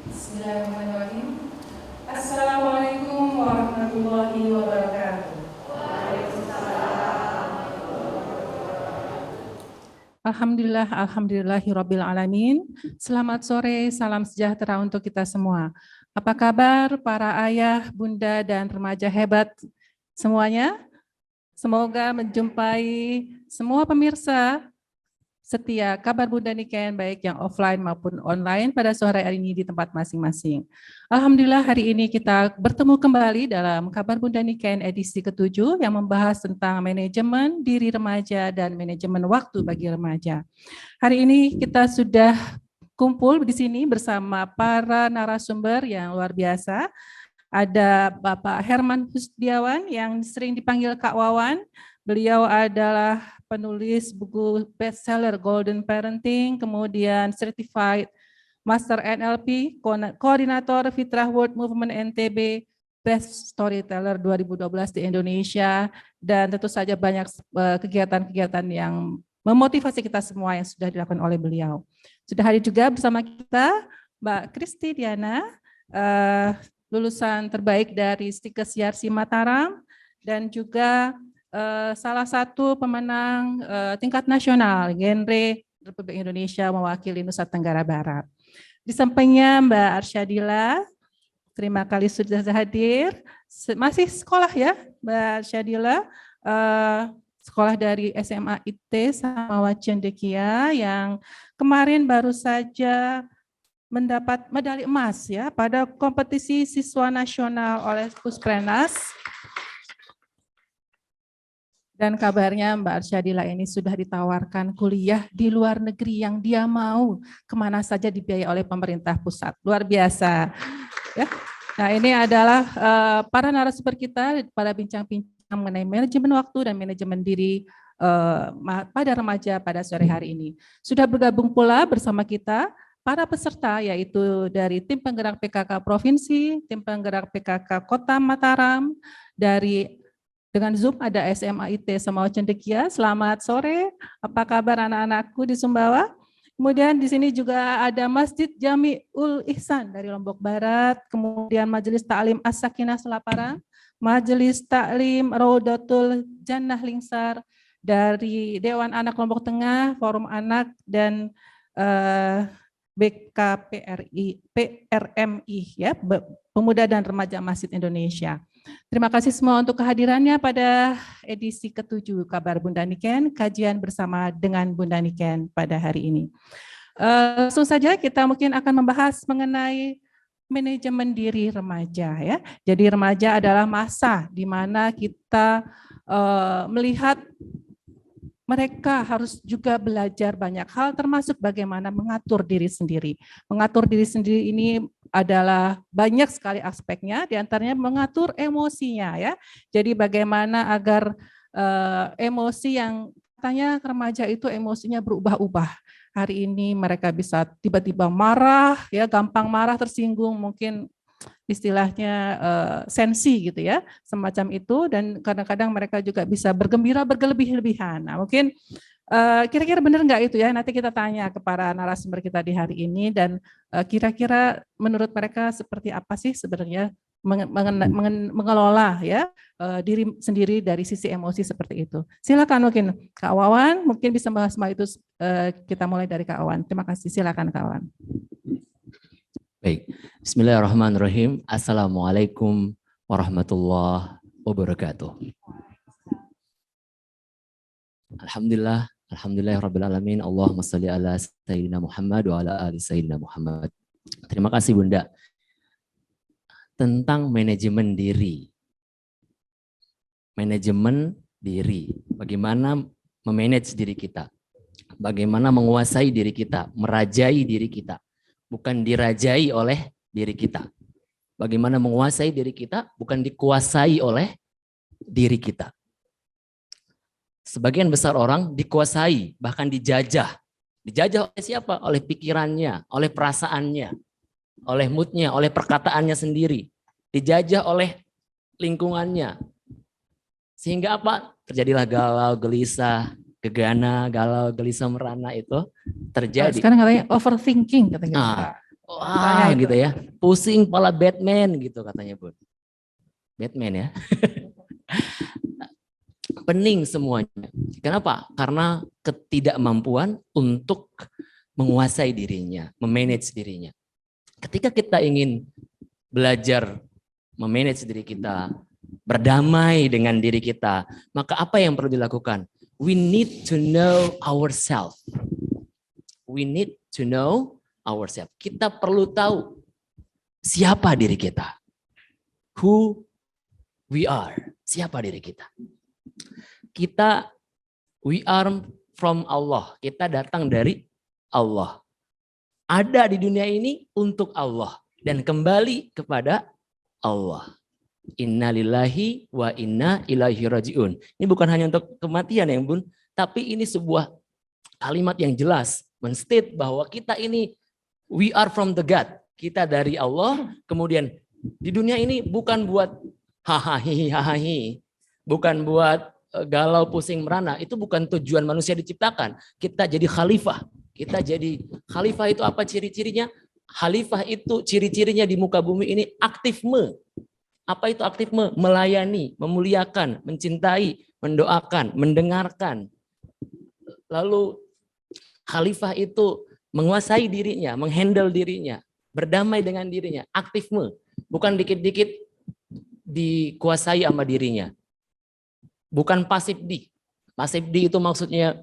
Bismillahirrahmanirrahim. Assalamualaikum warahmatullahi wabarakatuh. Alhamdulillah, alhamdulillahirabbil alamin. Selamat sore, salam sejahtera untuk kita semua. Apa kabar para ayah, bunda, dan remaja hebat semuanya? Semoga menjumpai semua pemirsa setia Kabar Bunda Niken baik yang offline maupun online pada sore hari ini di tempat masing-masing. Alhamdulillah hari ini kita bertemu kembali dalam Kabar Bunda Niken edisi ke-7 yang membahas tentang manajemen diri remaja dan manajemen waktu bagi remaja. Hari ini kita sudah kumpul di sini bersama para narasumber yang luar biasa. Ada Bapak Herman Husdiawan yang sering dipanggil Kak Wawan. Beliau adalah penulis buku bestseller Golden Parenting, kemudian Certified Master NLP, Koordinator Fitrah World Movement NTB, Best Storyteller 2012 di Indonesia, dan tentu saja banyak kegiatan-kegiatan yang memotivasi kita semua yang sudah dilakukan oleh beliau. Sudah hadir juga bersama kita Mbak Kristi Diana, lulusan terbaik dari Stikes Yarsi Mataram, dan juga salah satu pemenang tingkat nasional genre Republik Indonesia mewakili Nusa Tenggara Barat. Di sampingnya Mbak Arsyadila, terima kasih sudah hadir. Masih sekolah ya Mbak Arsyadila, sekolah dari SMA IT Samawa Cendekia yang kemarin baru saja mendapat medali emas ya pada kompetisi siswa nasional oleh Pusprenas. Dan kabarnya Mbak Arsyadila ini sudah ditawarkan kuliah di luar negeri yang dia mau, kemana saja dibiayai oleh pemerintah pusat. Luar biasa. Ya. Nah ini adalah para narasumber kita pada bincang-bincang mengenai manajemen waktu dan manajemen diri pada remaja pada sore hari ini. Sudah bergabung pula bersama kita para peserta yaitu dari tim penggerak PKK Provinsi, tim penggerak PKK Kota Mataram, dengan Zoom ada SMA IT Samawa Cendekia. Selamat sore, apa kabar anak-anakku di Sumbawa? Kemudian di sini juga ada Masjid Jamiul Ihsan dari Lombok Barat, kemudian Majelis Ta'lim As-Sakinah Selaparang, Majelis Ta'lim Raudatul Jannah Lingsar, dari Dewan Anak Lombok Tengah, Forum Anak, dan BKPRI, PRMI, ya, Pemuda dan Remaja Masjid Indonesia. Terima kasih semua untuk kehadirannya pada edisi ke-7 Kabar Bunda Niken, kajian bersama dengan Bunda Niken pada hari ini. Langsung saja kita mungkin akan membahas mengenai manajemen diri remaja ya. Jadi remaja adalah masa di mana kita melihat mereka harus juga belajar banyak hal termasuk bagaimana mengatur diri sendiri. Mengatur diri sendiri ini adalah banyak sekali aspeknya, diantaranya mengatur emosinya ya. Jadi bagaimana agar emosi yang katanya remaja itu emosinya berubah-ubah. Hari ini mereka bisa tiba-tiba marah, ya gampang marah, tersinggung, mungkin istilahnya sensi gitu ya, semacam itu, dan kadang-kadang mereka juga bisa bergembira berlebih-lebihan. Nah, mungkin kira-kira benar nggak itu ya? Nanti kita tanya ke para narasumber kita di hari ini, dan kira-kira menurut mereka seperti apa sih sebenarnya mengelola ya diri sendiri dari sisi emosi seperti itu. Silakan mungkin Kak Wawan, mungkin bisa bahas semua itu. Kita mulai dari Kak Wawan. Terima kasih. Silakan Kak Wawan. Baik, bismillahirrahmanirrahim. Assalamualaikum warahmatullahi wabarakatuh. Alhamdulillah, alhamdulillahirabbil alamin. Allahumma shalli ala sayyidina Muhammad wa ala ali sayyidina Muhammad. Terima kasih Bunda. Tentang manajemen diri. Manajemen diri. Bagaimana memanage diri kita? Bagaimana menguasai diri kita, merajai diri kita. Bukan dirajai oleh diri kita. Bagaimana menguasai diri kita, bukan dikuasai oleh diri kita. Sebagian besar orang dikuasai, bahkan dijajah. Dijajah oleh siapa? Oleh pikirannya, oleh perasaannya, oleh moodnya, oleh perkataannya sendiri. Dijajah oleh lingkungannya. Sehingga apa? Terjadilah galau, gelisah, gegana, galau, gelisah, merana itu terjadi. Sekarang katanya overthinking katanya. Wah, Misalnya itu. gitu ya. Pusing kepala Batman gitu katanya, Bun. Batman ya. Pening semuanya. Kenapa? Karena ketidakmampuan untuk menguasai dirinya, memanage dirinya. Ketika kita ingin belajar memanage diri kita, berdamai dengan diri kita, maka apa yang perlu dilakukan? We need to know ourselves. We need to know ourselves. Kita perlu tahu siapa diri kita. Who we are. Siapa diri kita. Kita, we are from Allah. Kita datang dari Allah. Ada di dunia ini untuk Allah. Dan kembali kepada Allah. Inna lillahi wa inna ilaihi rajiun. Ini bukan hanya untuk kematian ya Bun. Tapi ini sebuah kalimat yang jelas. Men-state bahwa kita ini, we are from the God. Kita dari Allah. Kemudian di dunia ini bukan buat hahaha. Bukan buat galau, pusing, merana. Itu bukan tujuan manusia diciptakan. Kita jadi khalifah. Kita jadi khalifah itu apa ciri-cirinya? Khalifah itu ciri-cirinya di muka bumi ini aktifme. Apa itu aktifme? Melayani, memuliakan, mencintai, mendoakan, mendengarkan. Lalu khalifah itu menguasai dirinya, menghandle dirinya, berdamai dengan dirinya, aktifme. Bukan dikit-dikit dikuasai sama dirinya. Bukan pasif di. Pasif di itu maksudnya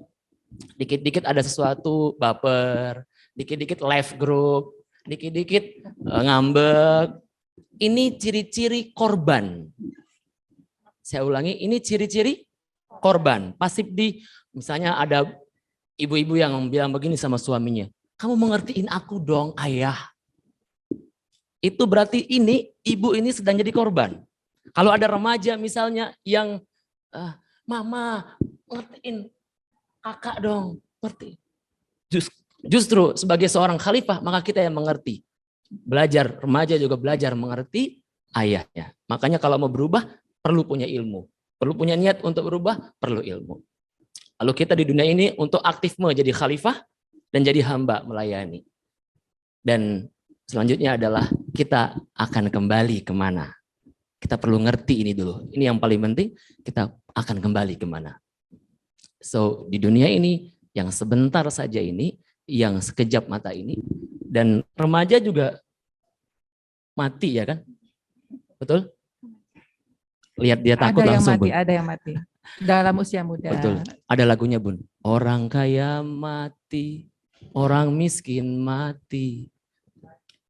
dikit-dikit ada sesuatu baper, dikit-dikit live group, dikit-dikit ngambek. Ini ciri-ciri korban. Saya ulangi, ini ciri-ciri korban. Pasif di, misalnya ada ibu-ibu yang bilang begini sama suaminya, kamu mengertiin aku dong ayah. Itu berarti ini, ibu ini sedang jadi korban. Kalau ada remaja misalnya yang, mama ngertiin kakak dong, ngerti. Justru sebagai seorang khalifah, maka kita yang mengerti. Belajar, remaja juga belajar mengerti ayahnya. Makanya kalau mau berubah, perlu punya ilmu. Perlu punya niat untuk berubah, perlu ilmu. Lalu kita di dunia ini untuk aktif menjadi khalifah dan jadi hamba melayani. Dan selanjutnya adalah kita akan kembali kemana. Kita perlu ngerti ini dulu. Ini yang paling penting, kita akan kembali kemana. So, di dunia ini, yang sebentar saja ini, yang sekejap mata ini, dan remaja juga mati ya kan? Betul? Lihat dia takut ada langsung yang mati, Bun. ada yang mati. Dalam usia muda. Betul. Ada lagunya Bun. Orang kaya mati, orang miskin mati,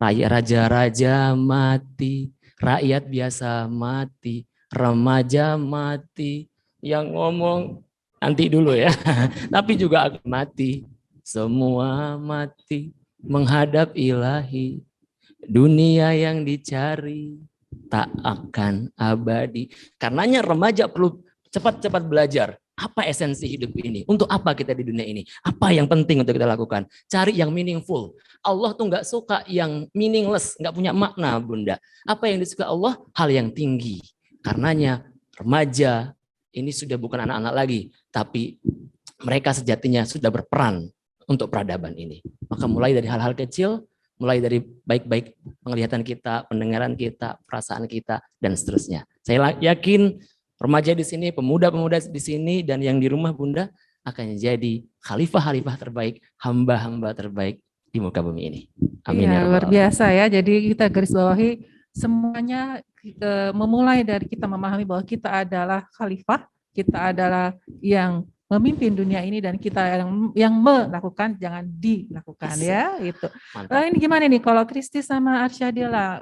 raja-raja mati, rakyat biasa mati, remaja mati. Yang ngomong nanti dulu ya. Tapi juga akan mati. Semua mati menghadap ilahi. Dunia yang dicari tak akan abadi. Karenanya remaja perlu cepat-cepat belajar. Apa esensi hidup ini? Untuk apa kita di dunia ini? Apa yang penting untuk kita lakukan? Cari yang meaningful. Allah tuh nggak suka yang meaningless, nggak punya makna, Bunda. Apa yang disuka Allah? Hal yang tinggi. Karenanya remaja ini sudah bukan anak-anak lagi, tapi mereka sejatinya sudah berperan untuk peradaban ini. Maka mulai dari hal-hal kecil, mulai dari baik-baik penglihatan kita, pendengaran kita, perasaan kita, dan seterusnya. Saya yakin remaja di sini, pemuda-pemuda di sini, dan yang di rumah Bunda akan jadi khalifah-khalifah terbaik, hamba-hamba terbaik di muka bumi ini. Amin ya Iya, rabbal luar alamin. biasa ya. Jadi kita garis bawahi semuanya memulai dari kita memahami bahwa kita adalah khalifah, kita adalah yang memimpin dunia ini dan kita yang melakukan, jangan dilakukan ya itu. Mantap. Ini gimana nih kalau Kristi sama Arsyadila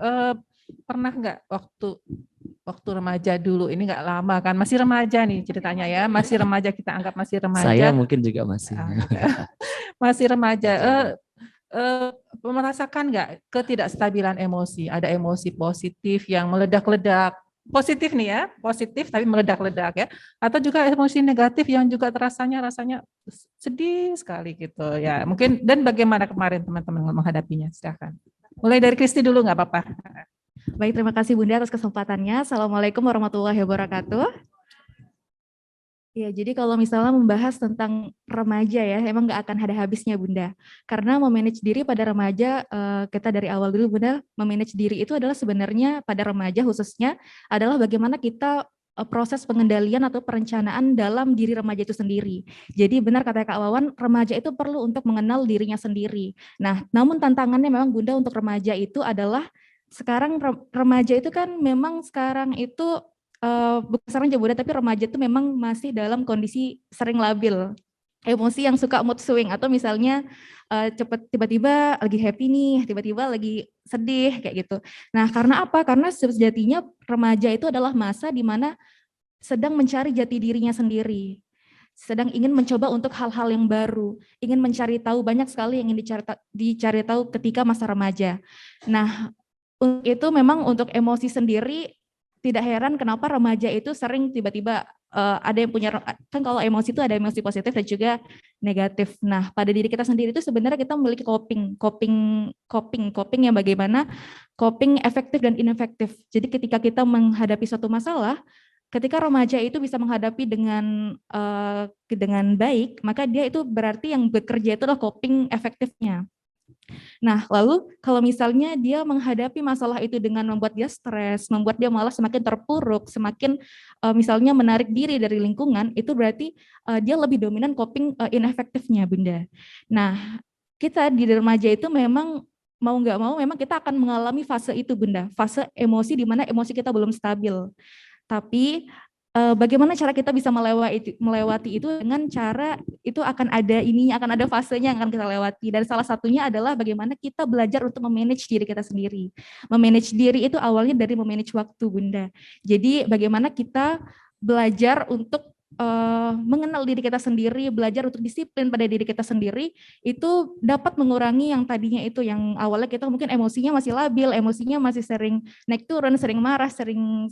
pernah nggak waktu remaja dulu, ini nggak lama kan, masih remaja nih ceritanya ya, masih remaja, kita anggap masih remaja. Saya mungkin juga masih. Masih remaja. Merasakan nggak ketidakstabilan emosi? Ada emosi positif yang meledak-ledak, positif nih ya, positif tapi meledak-ledak ya, atau juga emosi negatif yang juga rasanya sedih sekali gitu ya. Mungkin, dan bagaimana kemarin teman-teman menghadapinya? Silakan. Mulai dari Kristi dulu nggak apa-apa. Baik, terima kasih Bunda atas kesempatannya. Assalamualaikum warahmatullahi wabarakatuh. Ya, jadi kalau misalnya membahas tentang remaja ya, emang nggak akan ada habisnya Bunda. Karena memanage diri pada remaja, kita dari awal dulu Bunda, memanage diri itu adalah sebenarnya pada remaja khususnya adalah bagaimana kita proses pengendalian atau perencanaan dalam diri remaja itu sendiri. Jadi benar kata Kak Wawan, remaja itu perlu untuk mengenal dirinya sendiri. Nah, namun tantangannya memang Bunda untuk remaja itu adalah sekarang remaja itu kan memang sekarang itu bukan sekarang aja Bunda, tapi remaja itu memang masih dalam kondisi sering labil, emosi yang suka mood swing atau misalnya cepet tiba-tiba lagi happy nih, tiba-tiba lagi sedih kayak gitu. Nah, karena apa? Karena sejatinya remaja itu adalah masa di mana sedang mencari jati dirinya sendiri, sedang ingin mencoba untuk hal-hal yang baru, ingin mencari tahu, banyak sekali yang ingin dicari tahu ketika masa remaja. Nah, untuk itu memang untuk emosi sendiri tidak heran kenapa remaja itu sering tiba-tiba ada yang punya, kan kalau emosi itu ada emosi positif dan juga negatif. Nah, pada diri kita sendiri itu sebenarnya kita memiliki coping yang bagaimana coping efektif dan inefektif. Jadi ketika kita menghadapi suatu masalah, ketika remaja itu bisa menghadapi dengan baik, maka dia itu berarti yang bekerja itu adalah coping efektifnya. Nah, lalu kalau misalnya dia menghadapi masalah itu dengan membuat dia stres, membuat dia malah semakin terpuruk, semakin misalnya menarik diri dari lingkungan, itu berarti dia lebih dominan coping inefektifnya, Bunda. Nah, kita di remaja itu memang mau nggak mau memang kita akan mengalami fase itu, Bunda, fase emosi di mana emosi kita belum stabil. Tapi bagaimana cara kita bisa melewati itu dengan cara itu akan ada ininya, akan ada fasenya yang akan kita lewati. Dan salah satunya adalah bagaimana kita belajar untuk memanage diri kita sendiri. Memanage diri itu awalnya dari memanage waktu, Bunda. Jadi bagaimana kita belajar untuk mengenal diri kita sendiri, belajar untuk disiplin pada diri kita sendiri, itu dapat mengurangi yang tadinya itu, yang awalnya kita mungkin emosinya masih labil, emosinya masih sering naik turun, sering marah, sering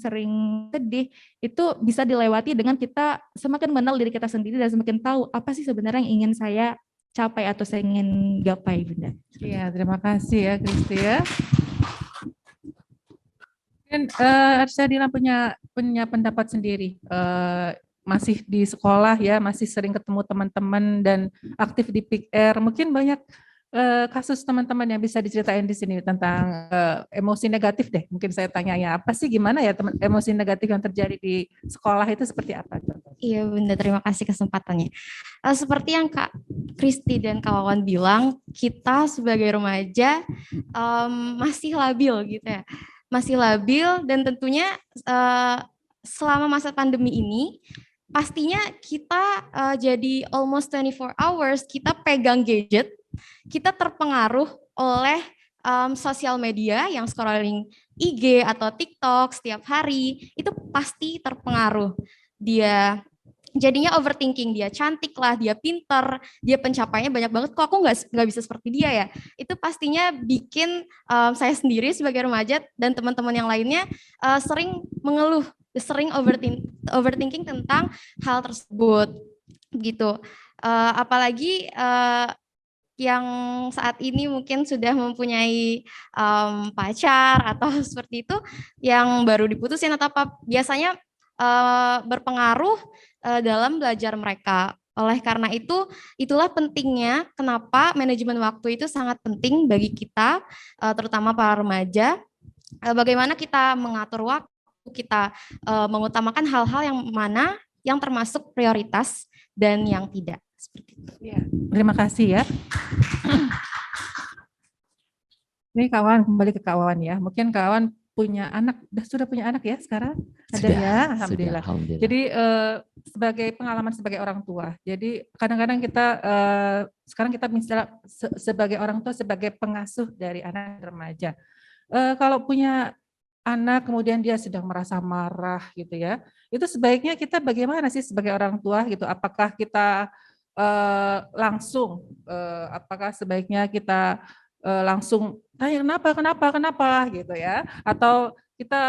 sedih, itu bisa dilewati dengan kita semakin mengenal diri kita sendiri dan semakin tahu apa sih sebenarnya yang ingin saya capai atau saya ingin gapai, Bunda. Iya, terima kasih ya Kristi ya. Dan Arsyadila punya pendapat sendiri. Masih di sekolah ya, masih sering ketemu teman-teman dan aktif di PR. Mungkin banyak kasus teman-teman yang bisa diceritain di sini tentang emosi negatif deh. Mungkin saya tanya ya, apa sih gimana ya emosi negatif yang terjadi di sekolah itu seperti apa? Iya Bunda, terima kasih kesempatannya. Seperti yang Kak Kristi dan Kak Wawan bilang, kita sebagai remaja masih labil gitu ya. Masih labil dan tentunya selama masa pandemi ini, pastinya kita jadi almost 24 hours, kita pegang gadget, kita terpengaruh oleh sosial media yang scrolling IG atau TikTok setiap hari, itu pasti terpengaruh. Dia jadinya overthinking, dia cantik lah, dia pinter, dia pencapaiannya banyak banget, kok aku nggak bisa seperti dia ya. Itu pastinya bikin saya sendiri sebagai remaja dan teman-teman yang lainnya sering mengeluh, sering overthinking tentang hal tersebut gitu. Apalagi yang saat ini mungkin sudah mempunyai pacar atau seperti itu, yang baru diputusin atau apa, biasanya berpengaruh dalam belajar mereka. Oleh karena itu, itulah pentingnya kenapa manajemen waktu itu sangat penting bagi kita, terutama para remaja. Bagaimana kita mengatur waktu, kita mengutamakan hal-hal yang mana yang termasuk prioritas dan yang tidak. Seperti itu. Ya, terima kasih ya. Ini kawan, kembali ke kawan ya. Mungkin kawan punya anak, sudah punya anak ya sekarang? Ada ya, alhamdulillah. Alhamdulillah. Jadi sebagai pengalaman sebagai orang tua. Jadi kadang-kadang kita sekarang kita misalnya sebagai orang tua, sebagai pengasuh dari anak remaja. Kalau punya anak kemudian dia sedang merasa marah gitu ya, itu sebaiknya kita bagaimana sih sebagai orang tua gitu? Apakah kita langsung, apakah sebaiknya kita langsung tanya kenapa gitu ya, atau kita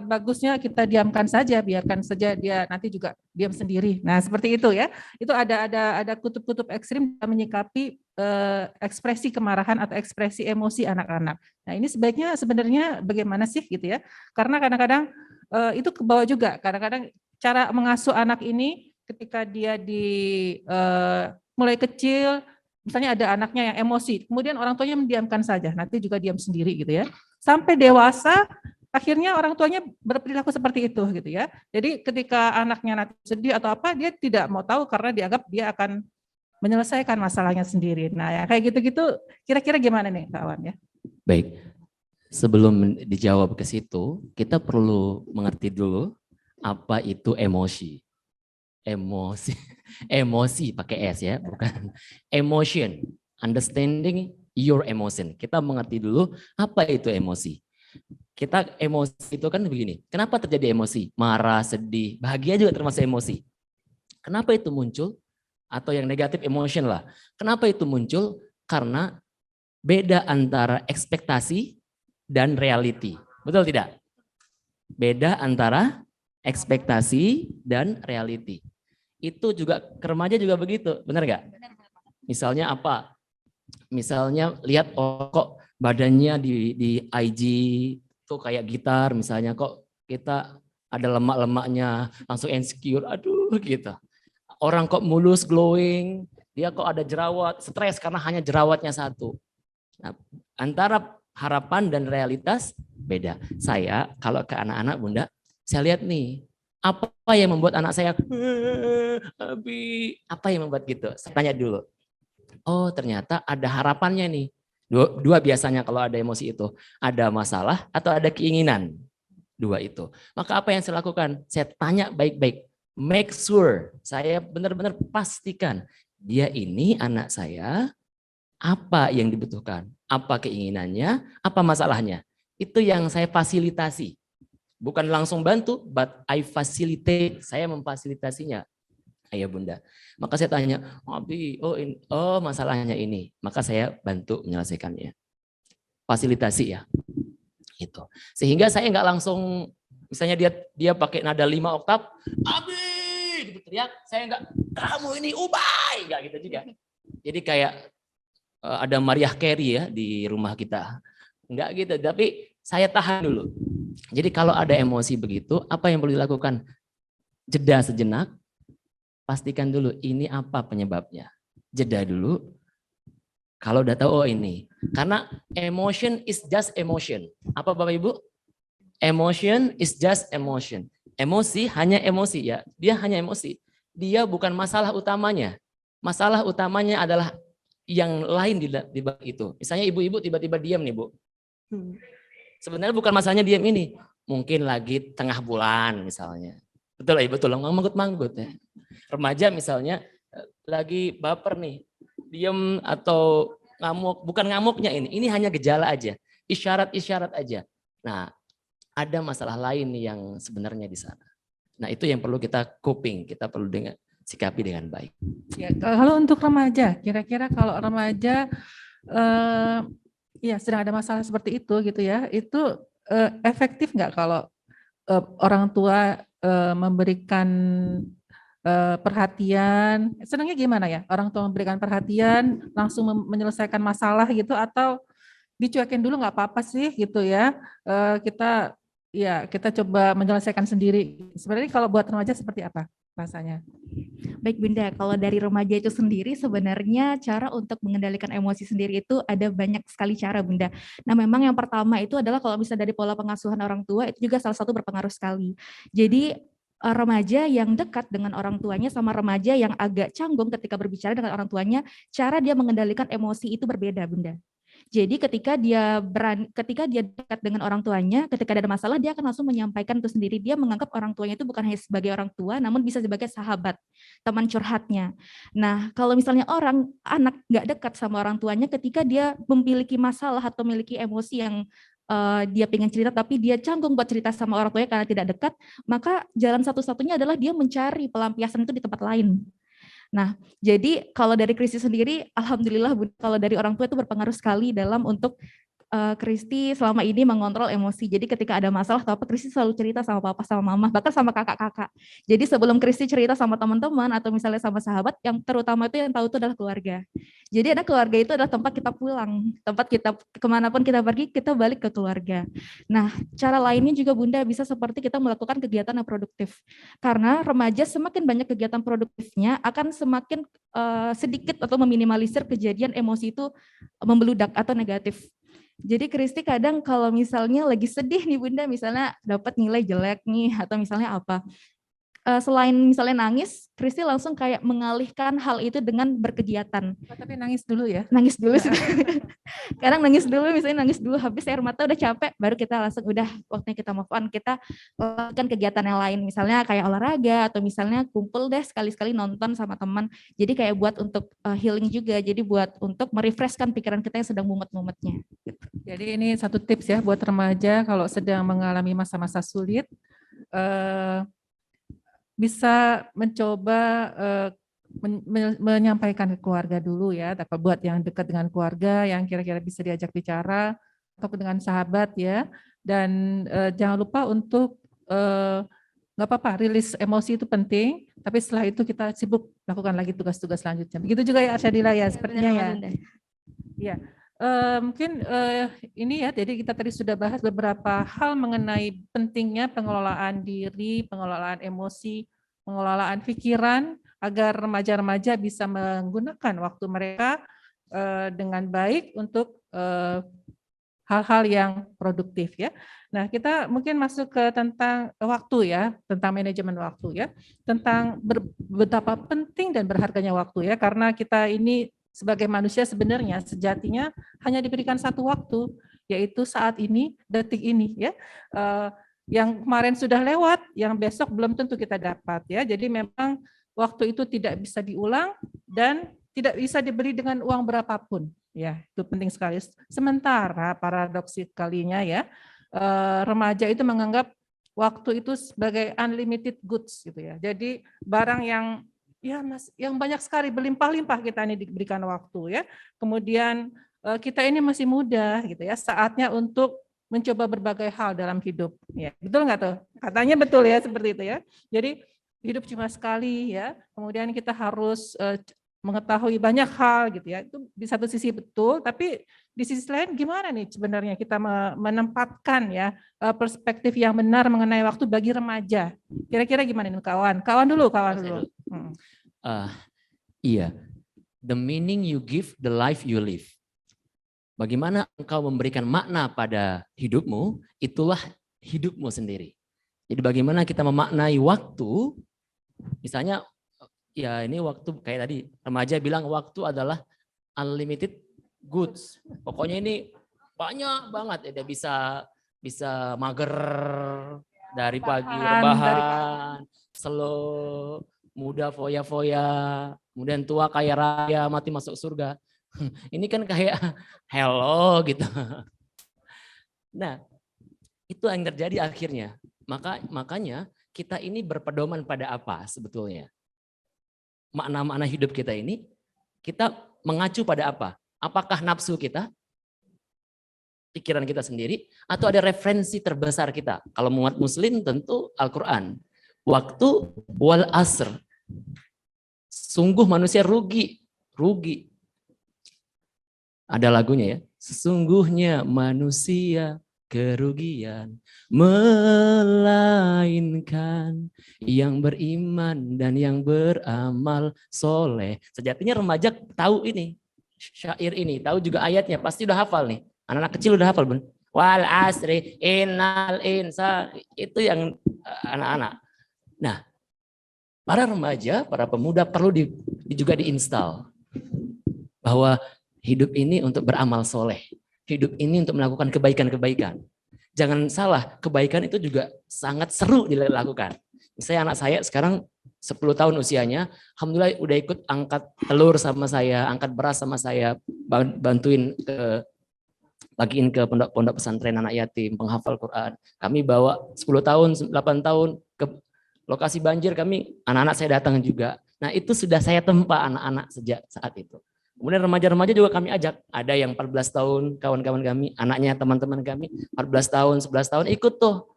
bagusnya kita diamkan saja, biarkan saja dia nanti juga diam sendiri. Nah seperti itu ya, itu ada kutub-kutub ekstrim dalam menyikapi ekspresi kemarahan atau ekspresi emosi anak-anak. Nah ini sebaiknya sebenarnya bagaimana sih gitu ya, karena kadang-kadang itu kebawa juga, kadang-kadang cara mengasuh anak ini ketika dia mulai kecil, misalnya ada anaknya yang emosi, kemudian orang tuanya mendiamkan saja, nanti juga diam sendiri gitu ya. Sampai dewasa, akhirnya orang tuanya berperilaku seperti itu gitu ya. Jadi ketika anaknya nanti sedih atau apa, dia tidak mau tahu karena dianggap dia akan menyelesaikan masalahnya sendiri. Nah, ya kayak gitu-gitu, kira-kira gimana nih kawan ya? Baik, sebelum dijawab ke situ, kita perlu mengerti dulu apa itu emosi. Emosi pakai S ya, bukan emotion. Understanding your emotion. Kita mengerti dulu apa itu emosi. Kita emosi itu kan begini. Kenapa terjadi emosi? Marah, sedih, bahagia juga termasuk emosi. Kenapa itu muncul? Atau yang negatif emotion lah. Kenapa itu muncul? Karena beda antara ekspektasi dan reality. Betul tidak? Beda antara ekspektasi dan reality. Itu juga ke remaja juga begitu, benar nggak? Misalnya apa? Misalnya lihat kok badannya di IG tuh kayak gitar misalnya, kok kita ada lemak-lemaknya, langsung insecure, aduh gitu. Orang kok mulus glowing, dia kok ada jerawat, stres karena hanya jerawatnya satu. Nah, antara harapan dan realitas beda. Saya kalau ke anak-anak Bunda, saya lihat nih, apa yang membuat anak saya, Abi, apa yang membuat gitu? Saya tanya dulu. Oh ternyata ada harapannya nih. Dua biasanya kalau ada emosi itu. Ada masalah atau ada keinginan. Dua itu. Maka apa yang saya lakukan? Saya tanya baik-baik. Make sure, saya benar-benar pastikan. Dia ini anak saya, apa yang dibutuhkan? Apa keinginannya? Apa masalahnya? Itu yang saya fasilitasi. Bukan langsung bantu, but I facilitate. Saya memfasilitasinya, ayah bunda. Maka saya tanya, Abi, oh masalahnya ini. Maka saya bantu menyelesaikannya. Fasilitasi ya, itu. Sehingga saya nggak langsung, misalnya dia pakai nada 5 oktav, Abi, gitu teriak. Saya nggak, kamu ini ubay, nggak gitu juga. Jadi kayak ada Mariah Carey ya di rumah kita. Nggak gitu, tapi saya tahan dulu. Jadi kalau ada emosi begitu, apa yang perlu dilakukan? Jeda sejenak, pastikan dulu ini apa penyebabnya. Jeda dulu. Kalau udah tahu, oh ini. Karena emotion is just emotion. Apa Bapak Ibu? Emotion is just emotion. Emosi hanya emosi ya. Dia hanya emosi. Dia bukan masalah utamanya. Masalah utamanya adalah yang lain di bawah itu. Misalnya ibu-ibu tiba-tiba diam nih Bu. Sebenarnya bukan masalahnya diam ini. Mungkin lagi tengah bulan misalnya. Betul ya, betul. Manggut-manggut ya. Remaja misalnya lagi baper nih. Diam atau ngamuk. Bukan ngamuknya ini. Ini hanya gejala aja. Isyarat-isyarat aja. Nah, ada masalah lain yang sebenarnya di sana. Nah, itu yang perlu kita coping. Kita perlu sikapi dengan baik. Ya, kalau untuk remaja, kira-kira kalau remaja ya sedang ada masalah seperti itu gitu ya, itu efektif nggak kalau orang tua memberikan perhatian? Senangnya gimana ya? Orang tua memberikan perhatian, langsung menyelesaikan masalah gitu, atau dicuekin dulu nggak apa-apa sih gitu ya? Kita coba menyelesaikan sendiri. Sebenarnya kalau buat remaja seperti apa rasanya? Baik Bunda, kalau dari remaja itu sendiri sebenarnya cara untuk mengendalikan emosi sendiri itu ada banyak sekali cara Bunda. Nah memang yang pertama itu adalah kalau bisa dari pola pengasuhan orang tua itu juga salah satu berpengaruh sekali. Jadi remaja yang dekat dengan orang tuanya sama remaja yang agak canggung ketika berbicara dengan orang tuanya, cara dia mengendalikan emosi itu berbeda Bunda. Jadi ketika dia dekat dengan orang tuanya, ketika ada masalah dia akan langsung menyampaikan itu sendiri. Dia menganggap orang tuanya itu bukan hanya sebagai orang tua, namun bisa sebagai sahabat, teman curhatnya. Nah, kalau misalnya anak nggak dekat sama orang tuanya, ketika dia memiliki masalah atau memiliki emosi yang dia pengen cerita, tapi dia canggung buat cerita sama orang tuanya karena tidak dekat, maka jalan satu-satunya adalah dia mencari pelampiasan itu di tempat lain. Nah, jadi kalau dari Kristi sendiri, alhamdulillah kalau dari orang tua itu berpengaruh sekali dalam untuk Kristi selama ini mengontrol emosi. Jadi ketika ada masalah atau apa, Kristi selalu cerita sama papa, sama mama, bahkan sama kakak-kakak. Jadi sebelum Kristi cerita sama teman-teman atau misalnya sama sahabat, yang terutama itu yang tahu itu adalah keluarga. Jadi ada keluarga itu adalah tempat kita pulang, tempat kita kemanapun kita pergi, kita balik ke keluarga. Nah, cara lainnya juga Bunda bisa seperti kita melakukan kegiatan yang produktif. Karena remaja semakin banyak kegiatan produktifnya akan semakin sedikit atau meminimalisir kejadian emosi itu membeludak atau negatif. Jadi Kristi kadang kalau misalnya lagi sedih nih Bunda, misalnya dapat nilai jelek nih atau misalnya apa, selain misalnya nangis, Kristi langsung kayak mengalihkan hal itu dengan berkegiatan. Tapi nangis dulu ya. Nangis dulu sih. Kadang nangis dulu, misalnya nangis dulu, habis air mata udah capek, baru kita langsung udah waktunya kita move on, kita lakukan kegiatan yang lain, misalnya kayak olahraga atau misalnya kumpul deh sekali-sekali nonton sama teman. Jadi kayak buat untuk healing juga, jadi buat untuk merefreshkan pikiran kita yang sedang mumet-mumetnya. Jadi ini satu tips ya buat remaja kalau sedang mengalami masa-masa sulit, bisa mencoba menyampaikan ke keluarga dulu ya, tapi buat yang dekat dengan keluarga, yang kira-kira bisa diajak bicara, ataupun dengan sahabat ya, dan jangan lupa untuk nggak apa-apa, rilis emosi itu penting, tapi setelah itu kita sibuk lakukan lagi tugas-tugas selanjutnya. Begitu juga ya Arsyadila ya, sepertinya ya. Ya. Mungkin ini ya, jadi kita tadi sudah bahas beberapa hal mengenai pentingnya pengelolaan diri, pengelolaan emosi, pengelolaan pikiran, agar remaja-remaja bisa menggunakan waktu mereka dengan baik untuk hal-hal yang produktif ya. Nah, kita mungkin masuk ke tentang waktu ya, tentang manajemen waktu ya, tentang betapa penting dan berharganya waktu ya, karena kita ini sebagai manusia sebenarnya sejatinya hanya diberikan satu waktu, yaitu saat ini, detik ini ya. Yang kemarin sudah lewat, yang besok belum tentu kita dapat ya. Jadi memang waktu itu tidak bisa diulang dan tidak bisa dibeli dengan uang berapapun. Ya, itu penting sekali. Sementara paradoks kalinya ya, remaja itu menganggap waktu itu sebagai unlimited goods gitu ya. Jadi barang yang ya Mas, yang banyak sekali berlimpah-limpah kita ini diberikan waktu ya. Kemudian kita ini masih muda gitu ya, saatnya untuk mencoba berbagai hal dalam hidup. Ya, betul nggak tuh? Katanya betul ya seperti itu ya. Jadi hidup cuma sekali ya. Kemudian kita harus mengetahui banyak hal gitu ya. Itu di satu sisi betul, tapi di sisi lain gimana nih sebenarnya kita menempatkan ya perspektif yang benar mengenai waktu bagi remaja. Kira-kira gimana nih kawan? Kawan dulu. Iya, the meaning you give, the life you live. Bagaimana engkau memberikan makna pada hidupmu, itulah hidupmu sendiri. Jadi bagaimana kita memaknai waktu, misalnya ya ini waktu kayak tadi remaja bilang waktu adalah unlimited goods. Pokoknya ini banyak banget ya, dia bisa mager dari pagi, rebahan, slow, muda foya-foya, kemudian tua kaya raya, mati masuk surga. Ini kan kayak hello gitu. Nah, itu yang terjadi akhirnya. Makanya kita ini berpedoman pada apa sebetulnya? Makna-makna hidup kita ini, kita mengacu pada apa? Apakah nafsu kita, pikiran kita sendiri, atau ada referensi terbesar kita? Kalau umat muslim tentu Al-Quran. Waktu wal asr. Sungguh manusia rugi. Ada lagunya ya. Sesungguhnya manusia kerugian, melainkan yang beriman dan yang beramal soleh. Sejatinya remaja tahu ini, syair ini, tahu juga ayatnya, pasti udah hafal nih. Anak-anak kecil udah hafal, Bun. Wal asri innal insa, itu yang anak-anak. Nah, para remaja, para pemuda perlu juga diinstal bahwa hidup ini untuk beramal soleh. Hidup ini untuk melakukan kebaikan-kebaikan. Jangan salah, kebaikan itu juga sangat seru dilakukan. Misalnya anak saya sekarang 10 tahun usianya, alhamdulillah udah ikut angkat telur sama saya, angkat beras sama saya, bantuin bagiin ke pondok-pondok pesantren anak yatim, penghafal Quran. Kami bawa 10 tahun, 8 tahun ke lokasi banjir, kami anak-anak saya datang juga. Nah, itu sudah saya tempa anak-anak sejak saat itu. Kemudian remaja-remaja juga kami ajak. Ada yang 14 tahun, kawan-kawan kami, anaknya teman-teman kami, 14 tahun, 11 tahun ikut tuh.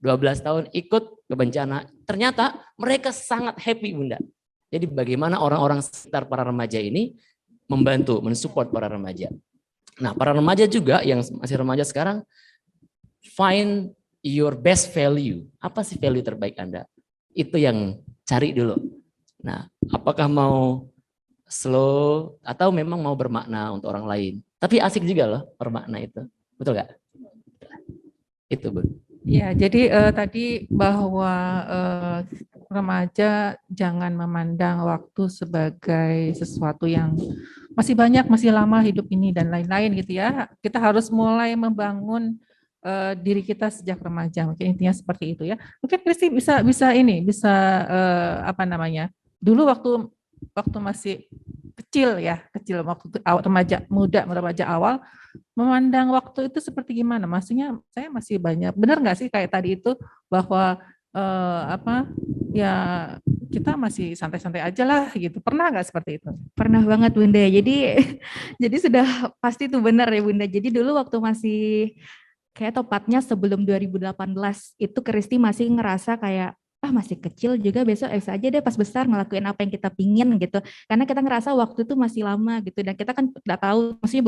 12 tahun ikut ke bencana. Ternyata mereka sangat happy, Bunda. Jadi bagaimana orang-orang sekitar para remaja ini membantu, mensupport para remaja. Nah, para remaja juga yang masih remaja sekarang, find your best value. Apa sih value terbaik Anda? Itu yang cari dulu. Nah, apakah mau slow atau memang mau bermakna untuk orang lain? Tapi asik juga loh bermakna itu. Betul nggak? Itu, Bu. Ya, jadi tadi bahwa remaja jangan memandang waktu sebagai sesuatu yang masih banyak, masih lama hidup ini dan lain-lain gitu ya. Kita harus mulai membangun diri kita sejak remaja. Mungkin intinya seperti itu ya. Mungkin Kristi bisa apa namanya? Dulu waktu masih kecil waktu remaja awal, memandang waktu itu seperti gimana? Maksudnya saya masih banyak, benar nggak sih kayak tadi itu bahwa ya kita masih santai-santai aja lah gitu. Pernah nggak seperti itu? Pernah banget Bunda. Jadi jadi sudah pasti itu benar ya Bunda. Jadi dulu waktu masih kayak tepatnya sebelum 2018 itu Kristi masih ngerasa kayak masih kecil juga, besok bisa aja deh pas besar ngelakuin apa yang kita pingin gitu. Karena kita ngerasa waktu itu masih lama gitu dan kita kan nggak tahu, maksudnya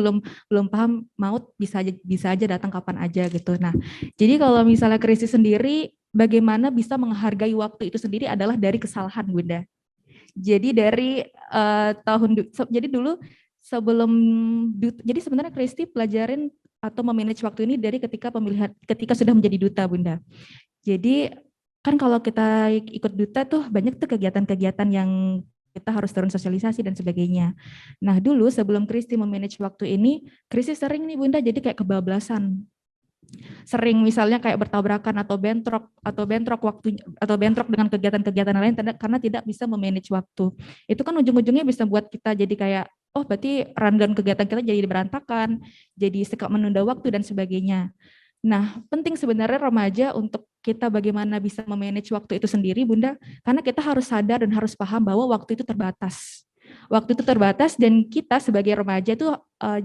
belum paham maut bisa aja datang kapan aja gitu. Nah, jadi kalau misalnya Kristi sendiri bagaimana bisa menghargai waktu itu sendiri adalah dari kesalahan Bunda. Jadi dari jadi dulu sebelum jadi sebenarnya Kristi pelajarin atau memanage waktu ini dari ketika sudah menjadi duta Bunda. Jadi kan kalau kita ikut duta tuh banyak tuh kegiatan-kegiatan yang kita harus turun sosialisasi dan sebagainya. Nah dulu sebelum Kristi memanage waktu ini, Kristi sering nih Bunda jadi kayak kebablasan. Sering misalnya kayak bertabrakan atau bentrok dengan kegiatan-kegiatan lain karena tidak bisa memanage waktu. Itu kan ujung-ujungnya bisa buat kita jadi kayak berarti rundown kegiatan kita jadi berantakan, jadi suka menunda waktu dan sebagainya. Nah, penting sebenarnya remaja untuk kita bagaimana bisa memanage waktu itu sendiri, Bunda, karena kita harus sadar dan harus paham bahwa waktu itu terbatas. Waktu itu terbatas dan kita sebagai remaja tuh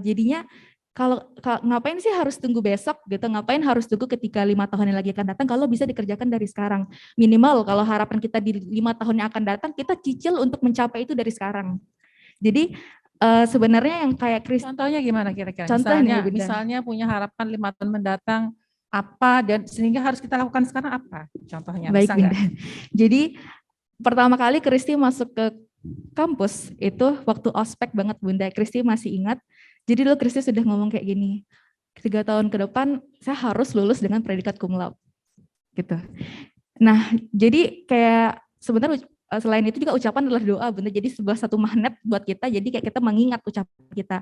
jadinya kalau ngapain sih harus tunggu besok gitu, ngapain harus tunggu ketika 5 tahun yang lagi akan datang kalau bisa dikerjakan dari sekarang. Minimal kalau harapan kita di 5 tahun yang akan datang, kita cicil untuk mencapai itu dari sekarang. Jadi sebenarnya yang kayak contohnya gimana kira-kira? Contohnya, misalnya punya harapan 5 tahun mendatang apa dan sehingga harus kita lakukan sekarang apa? Contohnya. Baik, Bunda. Jadi pertama kali Kristi masuk ke kampus itu waktu ospek banget Bunda. Kristi masih ingat. Jadi dulu Kristi sudah ngomong kayak gini. 3 tahun ke depan saya harus lulus dengan predikat cum laude. Gitu. Nah, jadi kayak sebenarnya selain itu juga ucapan adalah doa Bunda. Jadi satu magnet buat kita, jadi kayak kita mengingat ucapan kita.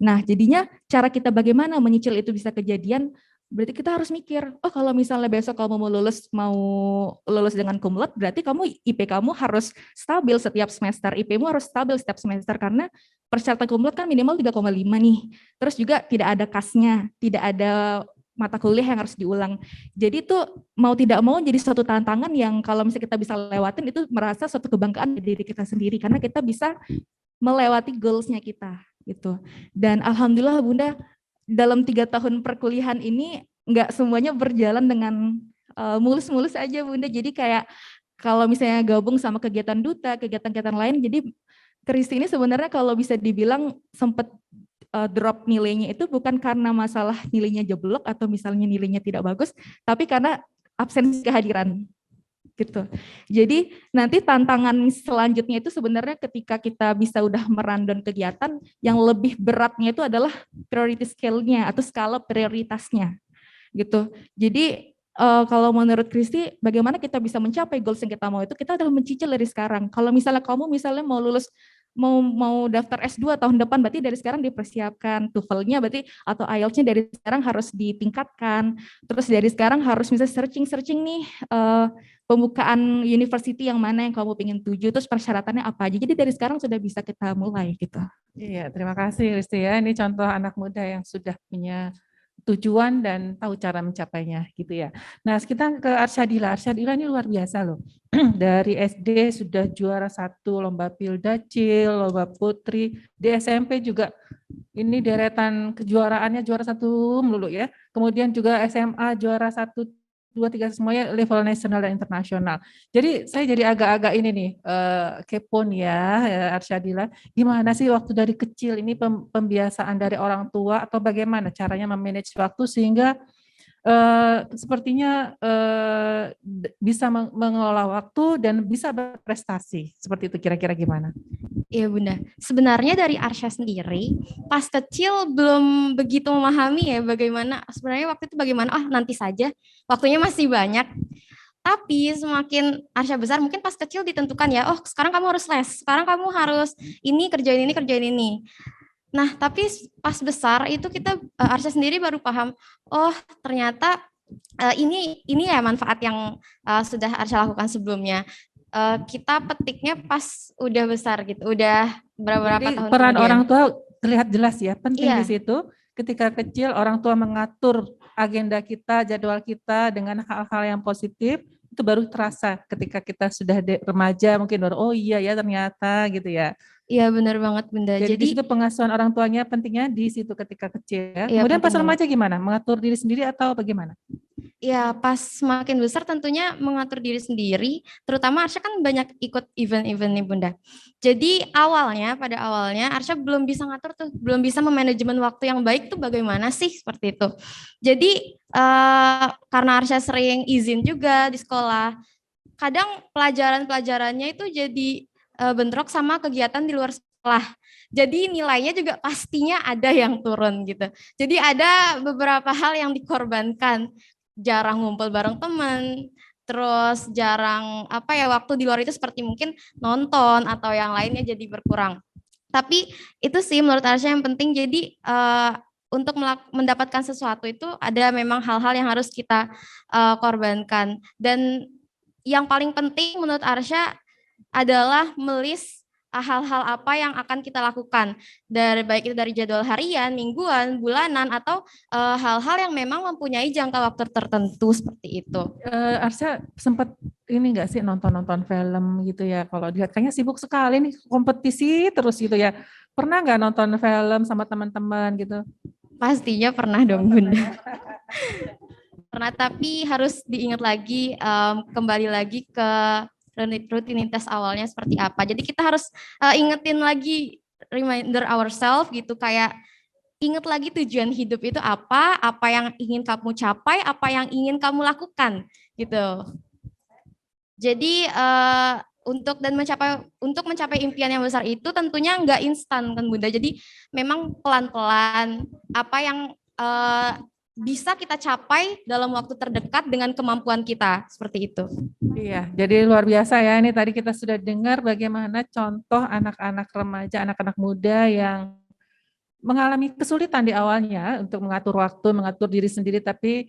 Nah, jadinya cara kita bagaimana menyicil itu bisa kejadian, berarti kita harus mikir, kalau misalnya besok kamu mau lulus dengan cum laude, berarti IP kamu harus stabil setiap semester, IP-mu harus stabil setiap semester karena persyaratan cum laude kan minimal 3,5 nih. Terus juga tidak ada kasnya, tidak ada mata kuliah yang harus diulang. Jadi itu mau tidak mau jadi suatu tantangan yang kalau misalnya kita bisa lewatin itu merasa suatu kebanggaan dari diri kita sendiri karena kita bisa melewati goals-nya kita gitu. Dan alhamdulillah Bunda dalam 3 tahun perkuliahan ini nggak semuanya berjalan dengan mulus-mulus aja Bunda. Jadi kayak kalau misalnya gabung sama kegiatan duta, kegiatan-kegiatan lain, jadi Kristi ini sebenarnya kalau bisa dibilang sempat drop nilainya itu bukan karena masalah nilainya jeblok atau misalnya nilainya tidak bagus, tapi karena absensi kehadiran gitu. Jadi nanti tantangan selanjutnya itu sebenarnya ketika kita bisa udah merundown kegiatan, yang lebih beratnya itu adalah priority scale-nya atau skala prioritasnya gitu. Jadi kalau menurut Kristi, bagaimana kita bisa mencapai goals yang kita mau itu kita udah mencicil dari sekarang. Kalau misalnya kamu mau lulus mau daftar S2 tahun depan, berarti dari sekarang dipersiapkan TOEFL-nya berarti atau IELTS-nya dari sekarang harus ditingkatkan. Terus dari sekarang harus bisa searching nih pembukaan university yang mana yang kamu pengen tuju, terus persyaratannya apa aja. Jadi dari sekarang sudah bisa kita mulai gitu. Iya, terima kasih Kristi ya. Ini contoh anak muda yang sudah punya tujuan dan tahu cara mencapainya gitu ya. Nah, kita ke Arsyadila. Arsyadila ini luar biasa loh. Dari SD sudah juara 1 lomba Pildacil, lomba putri, di SMP juga ini deretan kejuaraannya juara 1 melulu ya. Kemudian juga SMA juara 1, 2, 3 semuanya level nasional dan internasional. Jadi saya jadi agak-agak ini nih kepo nih ya Arsyadila. Gimana sih waktu dari kecil ini pembiasaan dari orang tua atau bagaimana caranya memanage waktu sehingga sepertinya bisa mengelola waktu dan bisa berprestasi. Seperti itu kira-kira gimana? Iya Bunda, sebenarnya dari Arsya sendiri pas kecil belum begitu memahami ya bagaimana sebenarnya waktu itu bagaimana, nanti saja, waktunya masih banyak. Tapi semakin Arsya besar mungkin pas kecil ditentukan ya, sekarang kamu harus les, sekarang kamu harus ini kerjain ini. Nah tapi pas besar itu kita Arsya sendiri baru paham, ternyata ini ya manfaat yang sudah Arsya lakukan sebelumnya. Kita petiknya pas udah besar gitu, udah beberapa Jadi tahun peran kemudian. orang tua terlihat jelas ya, penting Iya. di situ. Ketika kecil orang tua mengatur agenda kita, jadwal kita dengan hal-hal yang positif, itu baru terasa ketika kita sudah remaja mungkin baru oh iya ya ternyata gitu ya. Iya benar banget Bunda. Jadi di situ pengasuhan orang tuanya pentingnya di situ ketika kecil ya. Iya, Kemudian pas penting remaja gimana? Mengatur diri sendiri atau bagaimana? ya pas semakin besar tentunya mengatur diri sendiri, terutama Arsya kan banyak ikut event-event nih Bunda. Jadi pada awalnya Arsya belum bisa ngatur tuh, belum bisa memanajemen waktu yang baik tuh bagaimana sih seperti itu. Jadi karena Arsya sering izin juga di sekolah, kadang pelajarannya itu jadi bentrok sama kegiatan di luar sekolah. Jadi nilainya juga pastinya ada yang turun gitu. Jadi ada beberapa hal yang dikorbankan. Jarang ngumpul bareng teman, terus jarang waktu di luar itu seperti mungkin nonton atau yang lainnya jadi berkurang. Tapi itu sih menurut Arsya yang penting. Jadi untuk mendapatkan sesuatu itu ada memang hal-hal yang harus kita korbankan. Dan yang paling penting menurut Arsya adalah melis hal-hal apa yang akan kita lakukan, baik itu dari jadwal harian, mingguan, bulanan, atau hal-hal yang memang mempunyai jangka waktu tertentu seperti itu. Arsya sempat ini enggak sih nonton film gitu ya? Kalau dilihat kayaknya sibuk sekali nih, kompetisi terus gitu ya. Pernah nggak nonton film sama teman-teman gitu? Pastinya pernah dong Bunda. Pernah, tapi harus diingat lagi, kembali lagi ke rutinitas awalnya seperti apa. Jadi kita harus ingetin lagi, reminder ourselves gitu, kayak ingat lagi tujuan hidup itu apa yang ingin kamu capai, apa yang ingin kamu lakukan gitu. Jadi untuk mencapai impian yang besar itu tentunya nggak instan kan Bunda. Jadi memang pelan-pelan apa yang bisa kita capai dalam waktu terdekat dengan kemampuan kita, seperti itu. Iya, jadi luar biasa ya. Ini tadi kita sudah dengar bagaimana contoh anak-anak remaja, anak-anak muda yang mengalami kesulitan di awalnya untuk mengatur waktu, mengatur diri sendiri, tapi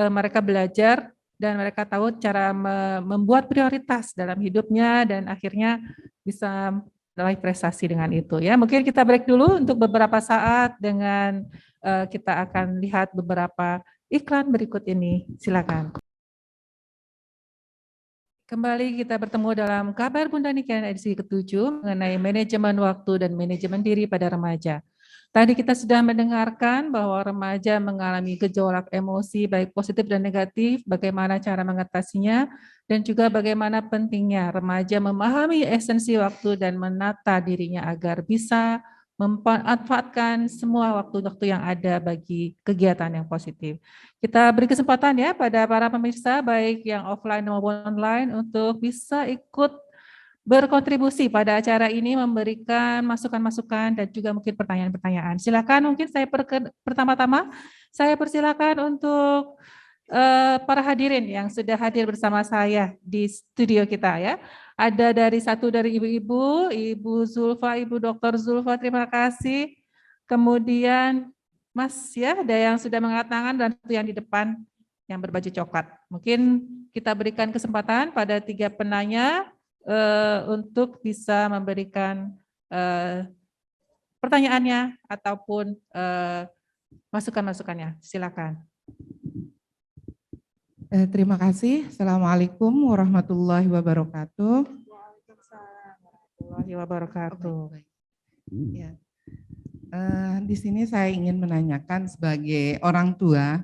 mereka belajar dan mereka tahu cara membuat prioritas dalam hidupnya dan akhirnya bisa meraih prestasi dengan itu ya. Mungkin kita break dulu untuk beberapa saat dengan kita akan lihat beberapa iklan berikut ini. Silakan. Kembali kita bertemu dalam Kabar Bunda Niken edisi ke-7 mengenai manajemen waktu dan manajemen diri pada remaja. Tadi kita sudah mendengarkan bahwa remaja mengalami gejolak emosi baik positif dan negatif, bagaimana cara mengatasinya, dan juga bagaimana pentingnya remaja memahami esensi waktu dan menata dirinya agar bisa memanfaatkan semua waktu-waktu yang ada bagi kegiatan yang positif. Kita beri kesempatan ya pada para pemirsa baik yang offline maupun online untuk bisa ikut berkontribusi pada acara ini, memberikan masukan-masukan dan juga mungkin pertanyaan-pertanyaan. Silakan, mungkin saya pertama-tama saya persilakan untuk para hadirin yang sudah hadir bersama saya di studio kita ya. Ada dari ibu-ibu, Ibu Zulfa, Ibu Dr. Zulfa, terima kasih. Kemudian Mas ya, ada yang sudah mengangkat tangan dan satu yang di depan yang berbaju coklat. Mungkin kita berikan kesempatan pada 3 penanya untuk bisa memberikan pertanyaannya ataupun masukan-masukannya. Silakan. Terima kasih. Assalamualaikum warahmatullahi wabarakatuh. Waalaikumsalam warahmatullahi wabarakatuh. Ya. Di sini saya ingin menanyakan sebagai orang tua,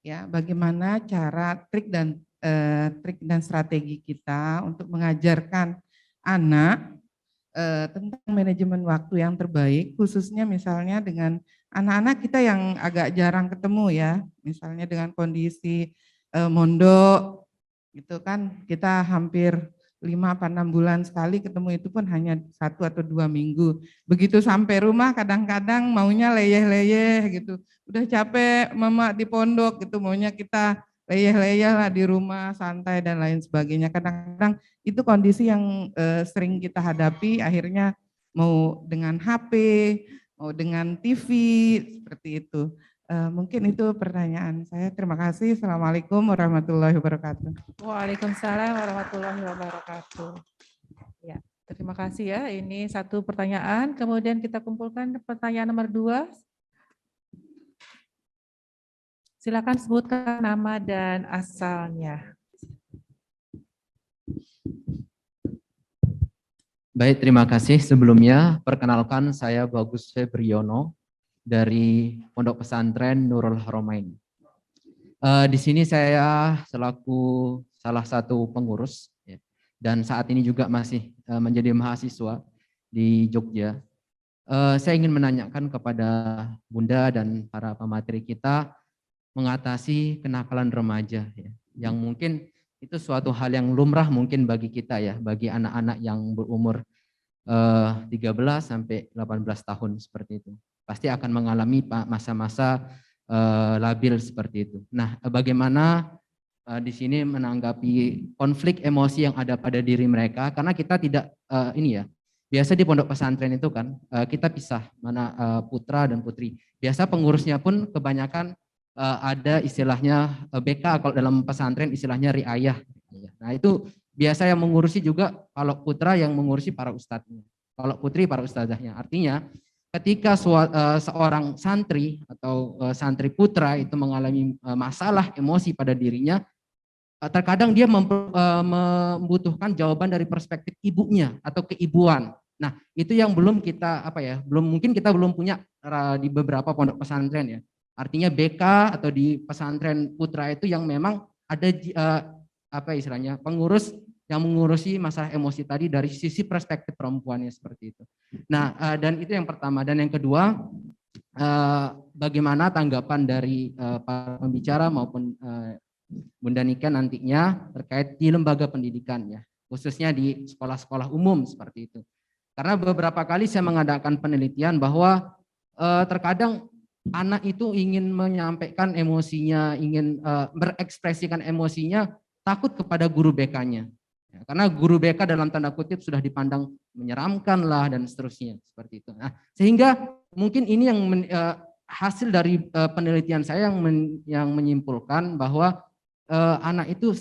ya, bagaimana cara trik dan strategi kita untuk mengajarkan anak tentang manajemen waktu yang terbaik, khususnya misalnya dengan anak-anak kita yang agak jarang ketemu ya, misalnya dengan kondisi mondok gitu kan, kita hampir 5 atau 6 bulan sekali ketemu, itu pun hanya 1 atau 2 minggu. Begitu sampai rumah kadang-kadang maunya leyeh-leyeh gitu. Udah capek mama di pondok gitu, maunya kita leyeh-leyeh lah di rumah, santai dan lain sebagainya. Kadang-kadang itu kondisi yang sering kita hadapi, akhirnya mau dengan HP, mau dengan TV, seperti itu. Mungkin itu pertanyaan saya. Terima kasih. Assalamualaikum warahmatullahi wabarakatuh. Waalaikumsalam warahmatullahi wabarakatuh. Ya, terima kasih ya. Ini satu pertanyaan. Kemudian kita kumpulkan pertanyaan nomor 2. Silakan sebutkan nama dan asalnya. Baik, terima kasih. Sebelumnya, perkenalkan saya Bagus Febriono dari Pondok Pesantren Nurul Haramain. Di sini saya selaku salah satu pengurus, ya, dan saat ini juga masih menjadi mahasiswa di Jogja. Saya ingin menanyakan kepada Bunda dan para pemateri kita mengatasi kenakalan remaja, ya, yang mungkin itu suatu hal yang lumrah mungkin bagi kita ya, bagi anak-anak yang berumur 13 sampai 18 tahun seperti itu. Pasti akan mengalami masa-masa labil seperti itu. Nah, bagaimana di sini menanggapi konflik emosi yang ada pada diri mereka, karena kita tidak ini ya, biasa di pondok pesantren itu kan kita pisah mana putra dan putri. Biasa pengurusnya pun kebanyakan ada istilahnya BK, kalau dalam pesantren istilahnya riayah. Nah, itu biasa yang mengurusi juga, kalau putra yang mengurusi para ustadznya, kalau putri para ustadzahnya. Artinya ketika seorang santri atau santri putra itu mengalami masalah emosi pada dirinya, terkadang dia membutuhkan jawaban dari perspektif ibunya atau keibuan. Nah, itu yang belum kita mungkin kita belum punya di beberapa pondok pesantren ya. Artinya BK atau di pesantren putra itu yang memang ada istilahnya pengurus yang mengurusi masalah emosi tadi dari sisi perspektif perempuannya seperti itu. Nah, dan itu yang pertama. Dan yang kedua, bagaimana tanggapan dari para pembicara maupun Bunda Nika nantinya terkait di lembaga pendidikan ya, khususnya di sekolah-sekolah umum seperti itu. Karena beberapa kali saya mengadakan penelitian bahwa terkadang anak itu ingin menyampaikan emosinya, ingin berekspresikan emosinya, takut kepada guru BK-nya. Ya, karena guru BK dalam tanda kutip sudah dipandang menyeramkan lah dan seterusnya seperti itu. Nah, sehingga mungkin ini yang hasil dari penelitian saya yang menyimpulkan bahwa anak itu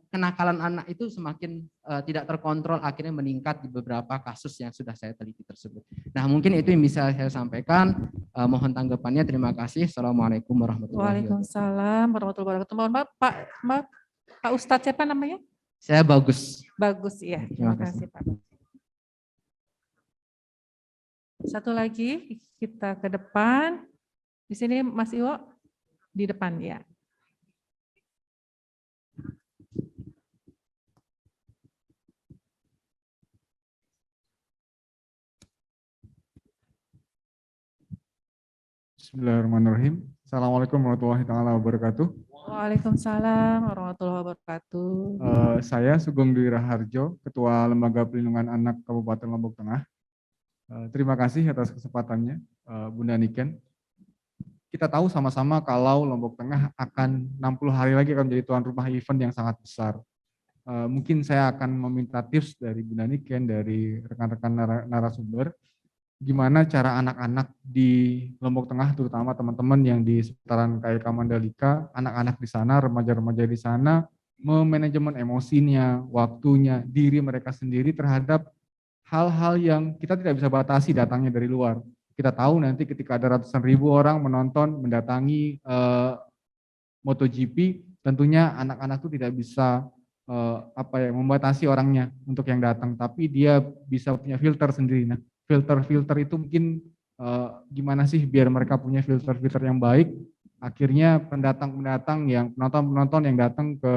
kenakalan anak itu semakin tidak terkontrol, akhirnya meningkat di beberapa kasus yang sudah saya teliti tersebut. Nah, mungkin itu yang bisa saya sampaikan. Mohon tanggapannya. Terima kasih. Assalamualaikum warahmatullahi wabarakatuh. Waalaikumsalam warahmatullahi wabarakatuh. Mohon maaf, Pak Ustadz siapa namanya? Saya Bagus. Bagus, iya. Terima kasih, Pak. Satu lagi, kita ke depan. Di sini Mas Iwo, di depan ya. Bismillahirrahmanirrahim. Assalamualaikum warahmatullahi wabarakatuh. Waalaikumsalam warahmatullahi wabarakatuh. Saya Sugeng Dwi Raharjo, Ketua Lembaga Perlindungan Anak Kabupaten Lombok Tengah. Terima kasih atas kesempatannya, Bunda Niken. Kita tahu sama-sama kalau Lombok Tengah akan 60 hari lagi akan menjadi tuan rumah event yang sangat besar. Mungkin saya akan meminta tips dari Bunda Niken, dari rekan-rekan narasumber, gimana cara anak-anak di Lombok Tengah, terutama teman-teman yang di seputaran KLK Mandalika, anak-anak di sana, remaja-remaja di sana, memanajemen emosinya, waktunya, diri mereka sendiri terhadap hal-hal yang kita tidak bisa batasi datangnya dari luar. Kita tahu nanti ketika ada ratusan ribu orang menonton, mendatangi MotoGP, tentunya anak-anak itu tidak bisa membatasi orangnya untuk yang datang, tapi dia bisa punya filter sendiri. Nah, filter-filter itu mungkin gimana sih biar mereka punya filter-filter yang baik, akhirnya pendatang-pendatang yang penonton-penonton yang datang ke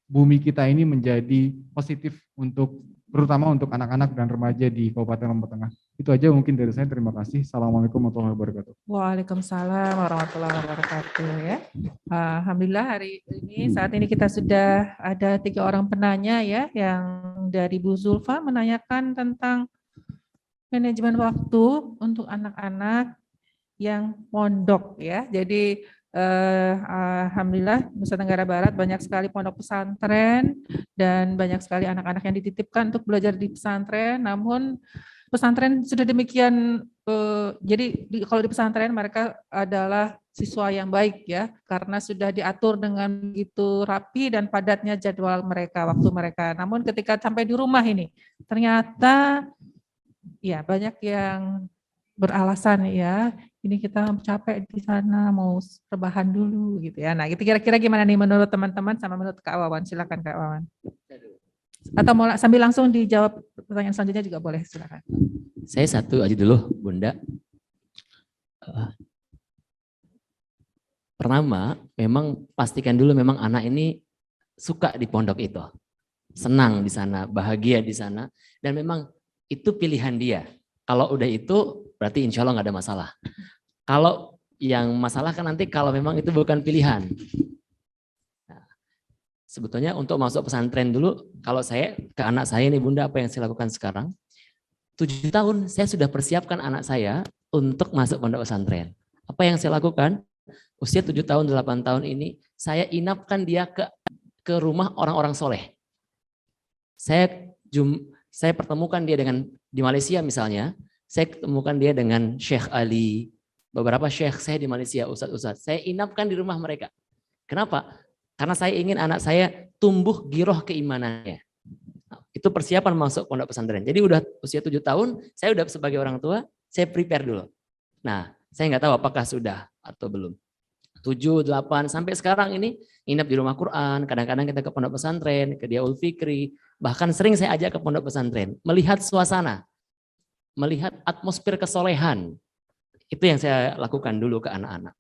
bumi kita ini menjadi positif untuk terutama untuk anak-anak dan remaja di Kabupaten Lombok Tengah. Itu aja mungkin dari saya. Terima kasih. Assalamualaikum warahmatullahi wabarakatuh. Waalaikumsalam warahmatullahi wabarakatuh ya. Alhamdulillah hari ini saat ini kita sudah ada 3 orang penanya ya, yang dari Bu Zulfa menanyakan tentang manajemen waktu untuk anak-anak yang pondok ya. Jadi alhamdulillah Nusa Tenggara Barat banyak sekali pondok pesantren dan banyak sekali anak-anak yang dititipkan untuk belajar di pesantren. Namun pesantren sudah demikian, jadi kalau di pesantren mereka adalah siswa yang baik ya, karena sudah diatur dengan begitu rapi dan padatnya jadwal mereka, waktu mereka. Namun ketika sampai di rumah ini, ternyata ya banyak yang beralasan ya, ini kita capek di sana, mau rebahan dulu gitu ya. Nah, itu kira-kira gimana nih menurut teman-teman sama menurut Kak Wawan? Silakan Kak Wawan. Atau mau sambil langsung dijawab pertanyaan selanjutnya juga boleh, silakan. Saya satu aja dulu, Bunda. Pertama, memang pastikan dulu memang anak ini suka di pondok itu. Senang di sana, bahagia di sana, dan memang itu pilihan dia. Kalau udah itu, berarti insya Allah nggak ada masalah. Kalau yang masalah kan nanti kalau memang itu bukan pilihan. Nah, sebetulnya untuk masuk pesantren dulu, kalau saya ke anak saya nih Bunda, apa yang saya lakukan sekarang? 7 tahun saya sudah persiapkan anak saya untuk masuk pondok pesantren. Apa yang saya lakukan? Usia 7 tahun, 8 tahun ini, saya inapkan dia ke rumah orang-orang soleh. Saya pertemukan dia dengan, di Malaysia misalnya, saya ketemukan dia dengan Syekh Ali, beberapa syekh saya di Malaysia, ustadz-ustadz. Saya inapkan di rumah mereka. Kenapa? Karena saya ingin anak saya tumbuh giroh keimanannya. Nah, itu persiapan masuk pondok pesantren. Jadi udah usia 7 tahun, saya udah sebagai orang tua, saya prepare dulu. Nah, saya nggak tahu apakah sudah atau belum. 7, 8, sampai sekarang ini nginep di rumah Quran, kadang-kadang kita ke pondok pesantren, ke Diaul Fikri, bahkan sering saya ajak ke pondok pesantren, melihat suasana, melihat atmosfer kesolehan. Itu yang saya lakukan dulu ke anak-anak.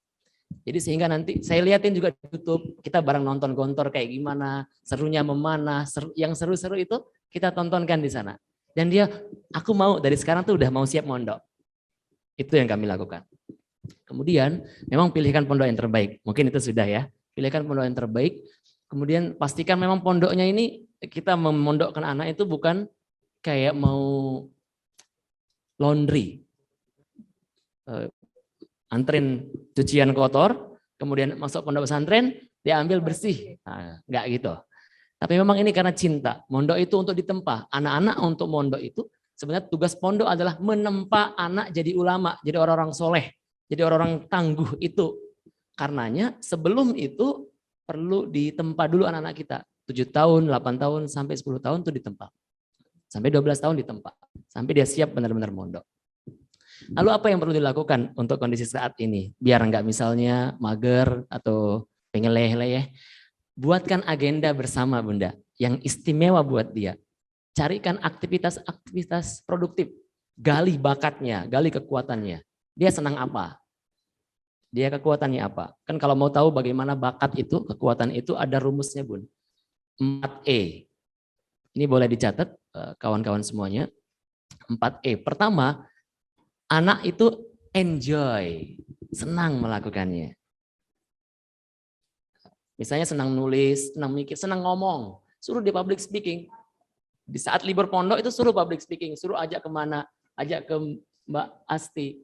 Jadi sehingga nanti saya liatin juga di YouTube, kita bareng nonton gontor kayak gimana, serunya memana, yang seru-seru itu kita tontonkan di sana. Dan dia, aku mau dari sekarang tuh udah mau siap mondok. Itu yang kami lakukan. Kemudian memang pilihkan pondok yang terbaik. Mungkin itu sudah ya. Pilihkan pondok yang terbaik. Kemudian pastikan memang pondoknya ini kita memondokkan anak itu bukan kayak mau laundry. Anterin cucian kotor, kemudian masuk pondok pesantren, diambil bersih. Nah, enggak gitu. Tapi memang ini karena cinta. Mondok itu untuk ditempa. Anak-anak untuk mondok itu sebenarnya tugas pondok adalah menempa anak jadi ulama, jadi orang-orang soleh. Jadi orang-orang tangguh itu. Karenanya sebelum itu perlu ditempa dulu anak-anak kita. 7 tahun, 8 tahun, sampai 10 tahun itu ditempa. Sampai 12 tahun ditempa. Sampai dia siap benar-benar mondok. Lalu apa yang perlu dilakukan untuk kondisi saat ini? Biar enggak misalnya mager atau pengen leleh-leleh. Buatkan agenda bersama Bunda. Yang istimewa buat dia. Carikan aktivitas-aktivitas produktif. Gali bakatnya, gali kekuatannya. Dia senang apa? Dia kekuatannya apa? Kan kalau mau tahu bagaimana bakat itu, kekuatan itu ada rumusnya Bun. 4E. Ini boleh dicatat kawan-kawan semuanya. 4E. Pertama, anak itu enjoy, senang melakukannya. Misalnya senang nulis, senang mikir, senang ngomong. Suruh dia public speaking. Di saat libur pondok itu suruh public speaking. Suruh ajak kemana? Ajak ke Mbak Asti.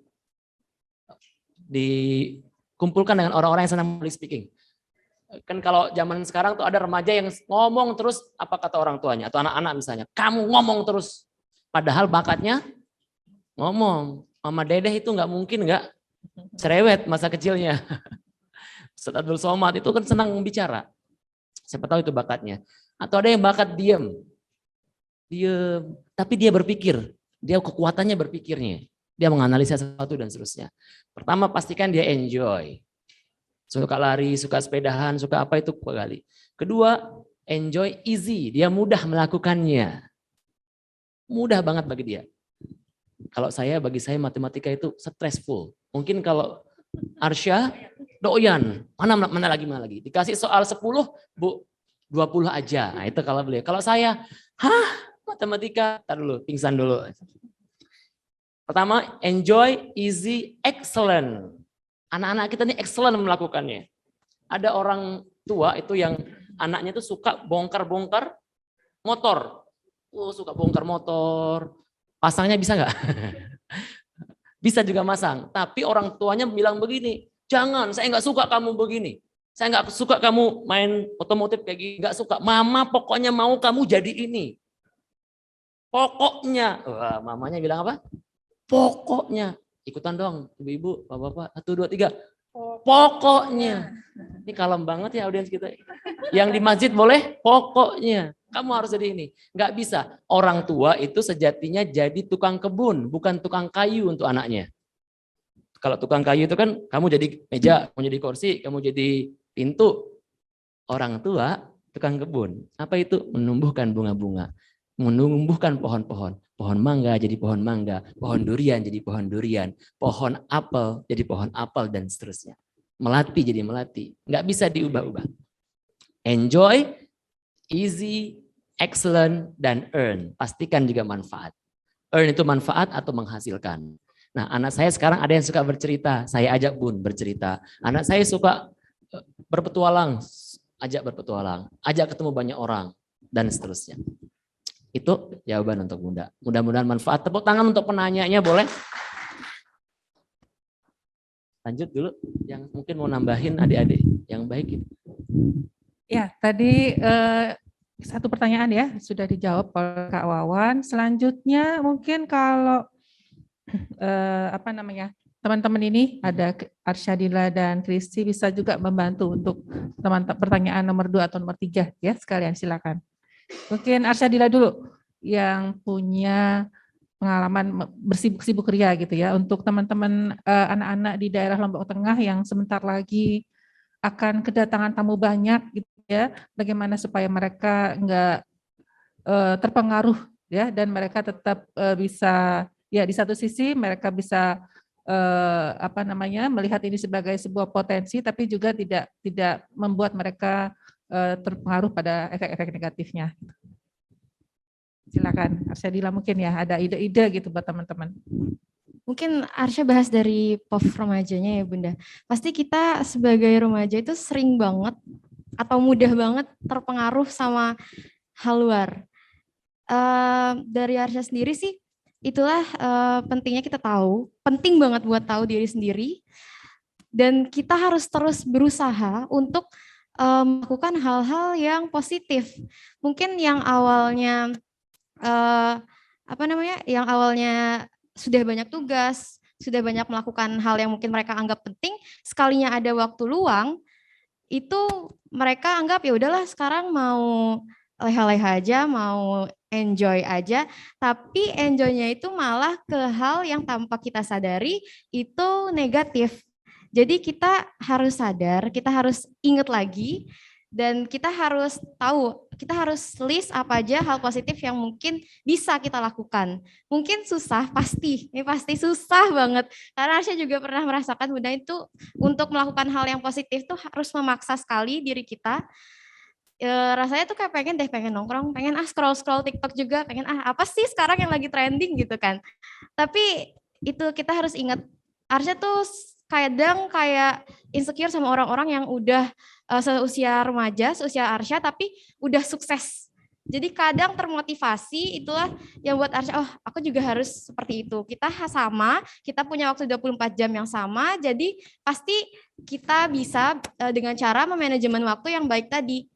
Dikumpulkan dengan orang-orang yang senang public speaking. Kan kalau zaman sekarang tuh ada remaja yang ngomong terus apa kata orang tuanya atau anak-anak misalnya, kamu ngomong terus. Padahal bakatnya ngomong. Mama Dedeh itu nggak mungkin nggak cerewet masa kecilnya. Ustaz Abdul Somad itu kan senang bicara. Siapa tahu itu bakatnya. Atau ada yang bakat diam. Diam, tapi dia berpikir. Dia kekuatannya berpikirnya. dia menganalisa sesuatu dan seterusnya. Pertama, pastikan dia enjoy. Suka lari, suka sepedahan, suka apa itu kali. Kedua, enjoy easy, dia mudah melakukannya. Mudah banget bagi dia. Kalau bagi saya matematika itu stressful. Mungkin kalau Arsya doyan, mana lagi. Dikasih soal 10, Bu, 20 aja. Nah, itu kalau beliau. Kalau saya, matematika, tar dulu, pingsan dulu. Pertama, enjoy, easy, excellent. Anak-anak kita ini excellent melakukannya. Ada orang tua itu yang anaknya itu suka bongkar-bongkar motor. Suka bongkar motor. Pasangnya bisa nggak? Bisa juga masang. Tapi orang tuanya bilang begini, jangan, saya nggak suka kamu begini. Saya nggak suka kamu main otomotif kayak gini. Nggak suka. Mama pokoknya mau kamu jadi ini. Pokoknya. Wah, mamanya bilang apa? Pokoknya. Ikutan dong, ibu-ibu, bapak-bapak. 1, 2, 3. Pokoknya. Ini kalem banget ya audiens kita. Yang di masjid boleh? Pokoknya. Kamu harus jadi ini. Nggak bisa. Orang tua itu sejatinya jadi tukang kebun, bukan tukang kayu untuk anaknya. Kalau tukang kayu itu kan kamu jadi meja, kamu jadi kursi, kamu jadi pintu. Orang tua tukang kebun. Apa itu? Menumbuhkan bunga-bunga. Menumbuhkan pohon-pohon. Pohon mangga jadi pohon mangga, pohon durian jadi pohon durian, pohon apel jadi pohon apel, dan seterusnya. Melati jadi melati. Nggak bisa diubah-ubah. Enjoy, easy, excellent, dan earn. Pastikan juga manfaat. Earn itu manfaat atau menghasilkan. Nah, anak saya sekarang ada yang suka bercerita. Saya ajak Bun bercerita. Anak saya suka berpetualang. Ajak berpetualang. Ajak ketemu banyak orang. Dan seterusnya. Itu jawaban untuk Bunda. Mudah-mudahan manfaat. Tepuk tangan untuk penanyanya, boleh? Lanjut dulu. Yang mungkin mau nambahin adik-adik. Yang baik ini. Ya, tadi satu pertanyaan ya sudah dijawab oleh Kak Wawan. Selanjutnya mungkin kalau teman-teman ini ada Arsyadila dan Kristi bisa juga membantu untuk teman-teman pertanyaan nomor 2 atau nomor 3 ya, sekalian silakan. Mungkin Arsyadila dulu yang punya pengalaman bersibuk-sibuk ria gitu ya, untuk teman-teman anak-anak di daerah Lombok Tengah yang sebentar lagi akan kedatangan tamu banyak gitu ya, bagaimana supaya mereka enggak terpengaruh ya, dan mereka tetap bisa ya, di satu sisi mereka bisa melihat ini sebagai sebuah potensi, tapi juga tidak membuat mereka terpengaruh pada efek-efek negatifnya. Silakan Arsyadila, mungkin ya ada ide-ide gitu buat teman-teman. Mungkin Arsya bahas dari POV remajanya ya Bunda. Pasti kita sebagai remaja itu sering banget atau mudah banget terpengaruh sama hal luar. Dari Arsya sendiri sih, itulah pentingnya kita tahu, penting banget buat tahu diri sendiri, dan kita harus terus berusaha untuk melakukan hal-hal yang positif. Mungkin yang awalnya yang awalnya sudah banyak tugas, sudah banyak melakukan hal yang mungkin mereka anggap penting, sekalinya ada waktu luang, itu mereka anggap ya udahlah sekarang mau leha-leha aja, mau enjoy aja, tapi enjoy-nya itu malah ke hal yang tanpa kita sadari itu negatif. Jadi kita harus sadar, kita harus ingat lagi, dan kita harus tahu, kita harus list apa aja hal positif yang mungkin bisa kita lakukan. Mungkin susah, ini pasti susah banget. Karena Arsya juga pernah merasakan Bunda itu untuk melakukan hal yang positif tuh harus memaksa sekali diri kita. Rasanya tuh kayak pengen nongkrong, pengen scroll TikTok juga, pengen apa sih sekarang yang lagi trending gitu kan. Tapi itu kita harus ingat, Arsya tuh kadang kayak insecure sama orang-orang yang udah seusia remaja, seusia Arsya, tapi udah sukses. Jadi kadang termotivasi, itulah yang buat Arsya, oh aku juga harus seperti itu. Kita sama, kita punya waktu 24 jam yang sama, jadi pasti kita bisa dengan cara memanajemen waktu yang baik tadi.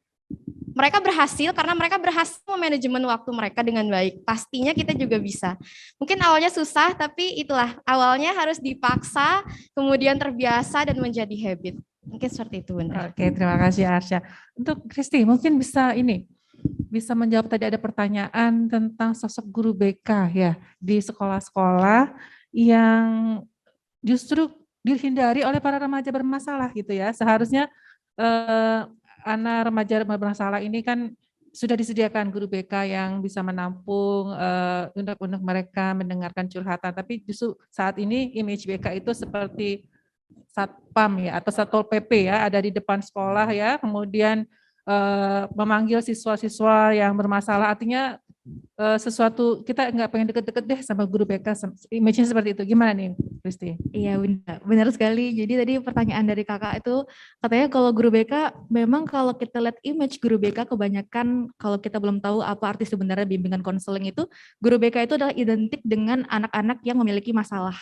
Mereka berhasil karena mereka berhasil memanajemen waktu mereka dengan baik. Pastinya kita juga bisa. Mungkin awalnya susah, tapi itulah awalnya harus dipaksa, kemudian terbiasa dan menjadi habit. Mungkin seperti itu, Bunda. Oke, terima kasih Arsya. Untuk Kristi, mungkin bisa menjawab tadi ada pertanyaan tentang sosok guru BK ya di sekolah-sekolah yang justru dihindari oleh para remaja bermasalah gitu ya. Seharusnya anak remaja bermasalah ini kan sudah disediakan guru BK yang bisa menampung unek-unek mereka, mendengarkan curhatan. Tapi justru saat ini image BK itu seperti satpam ya atau satpol PP ya, ada di depan sekolah ya, kemudian memanggil siswa-siswa yang bermasalah. Artinya sesuatu kita nggak pengen deket-deket deh sama guru BK, image-nya seperti itu. Gimana nih, Kristi? Iya Bunda, benar sekali. Jadi tadi pertanyaan dari kakak itu katanya kalau guru BK, memang kalau kita lihat image guru BK kebanyakan kalau kita belum tahu apa arti sebenarnya bimbingan konseling itu, guru BK itu adalah identik dengan anak-anak yang memiliki masalah.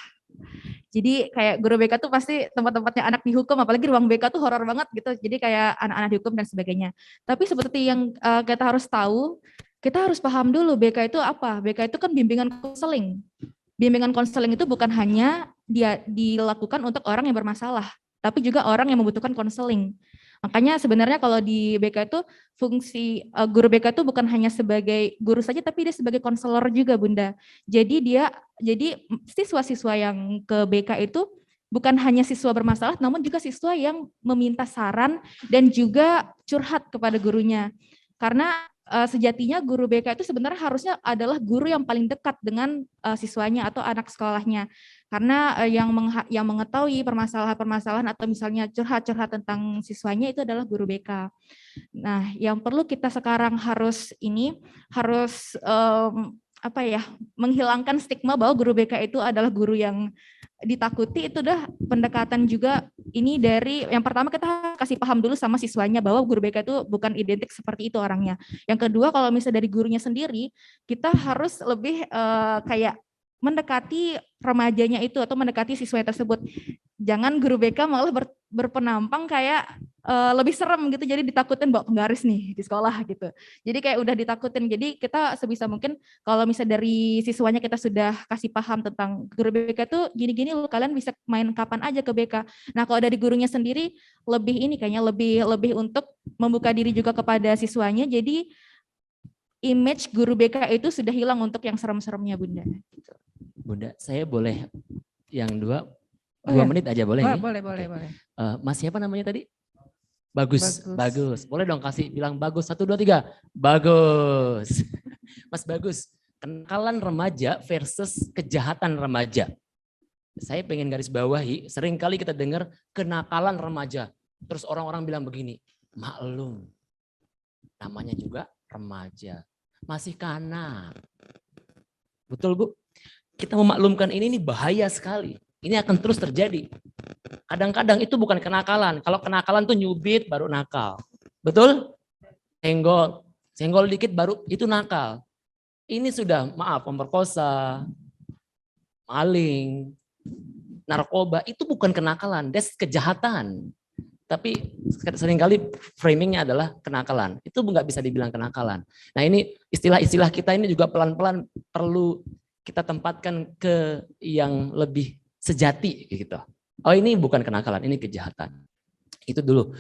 Jadi kayak guru BK tuh pasti tempat-tempatnya anak dihukum, apalagi ruang BK tuh horor banget gitu. Jadi kayak anak-anak dihukum dan sebagainya. Tapi seperti yang kita harus tahu, kita harus paham dulu BK itu apa. BK itu kan bimbingan konseling. Bimbingan konseling itu bukan hanya dia dilakukan untuk orang yang bermasalah, tapi juga orang yang membutuhkan konseling. Makanya sebenarnya kalau di BK itu fungsi guru BK itu bukan hanya sebagai guru saja, tapi dia sebagai konselor juga Bunda. Jadi siswa-siswa yang ke BK itu bukan hanya siswa bermasalah, namun juga siswa yang meminta saran dan juga curhat kepada gurunya. Karena sejatinya guru BK itu sebenarnya harusnya adalah guru yang paling dekat dengan siswanya atau anak sekolahnya. Karena yang mengetahui permasalahan-permasalahan atau misalnya curhat-curhat tentang siswanya itu adalah guru BK. Nah, yang perlu kita sekarang harus menghilangkan stigma bahwa guru BK itu adalah guru yang ditakuti. Itu udah pendekatan juga ini dari yang pertama kita kasih paham dulu sama siswanya bahwa guru BK itu bukan identik seperti itu orangnya. Yang kedua kalau misalnya dari gurunya sendiri kita harus lebih kayak mendekati remajanya itu atau mendekati siswanya tersebut. Jangan guru BK malah berpenampang kayak lebih serem gitu, jadi ditakutin bawa penggaris nih di sekolah gitu. Jadi kayak udah ditakutin. Jadi kita sebisa mungkin kalau misalnya dari siswanya kita sudah kasih paham tentang guru BK itu gini-gini loh, kalian bisa main kapan aja ke BK. Nah kalau dari gurunya sendiri lebih ini kayaknya lebih untuk membuka diri juga kepada siswanya. Jadi image guru BK itu sudah hilang untuk yang serem-seremnya Bunda. Bunda, saya boleh yang dua ya. menit aja boleh? Boleh. Mas siapa namanya tadi? Bagus. Boleh dong kasih bilang bagus. 1, 2, 3. Bagus. Mas Bagus, kenakalan remaja versus kejahatan remaja. Saya pengen garis bawahi, sering kali kita dengar kenakalan remaja. Terus orang-orang bilang begini, maklum, namanya juga remaja. Masih kanak. Betul Bu? Kita memaklumkan ini bahaya sekali. Ini akan terus terjadi. Kadang-kadang itu bukan kenakalan. Kalau kenakalan tuh nyubit baru nakal. Betul? Senggol dikit baru itu nakal. Ini sudah pemerkosa, maling, narkoba itu bukan kenakalan, that's kejahatan. Tapi seringkali framingnya adalah kenakalan. Itu nggak bisa dibilang kenakalan. Nah ini istilah-istilah kita ini juga pelan-pelan perlu kita tempatkan ke yang lebih sejati gitu. Oh ini bukan kenakalan, ini kejahatan. Itu dulu.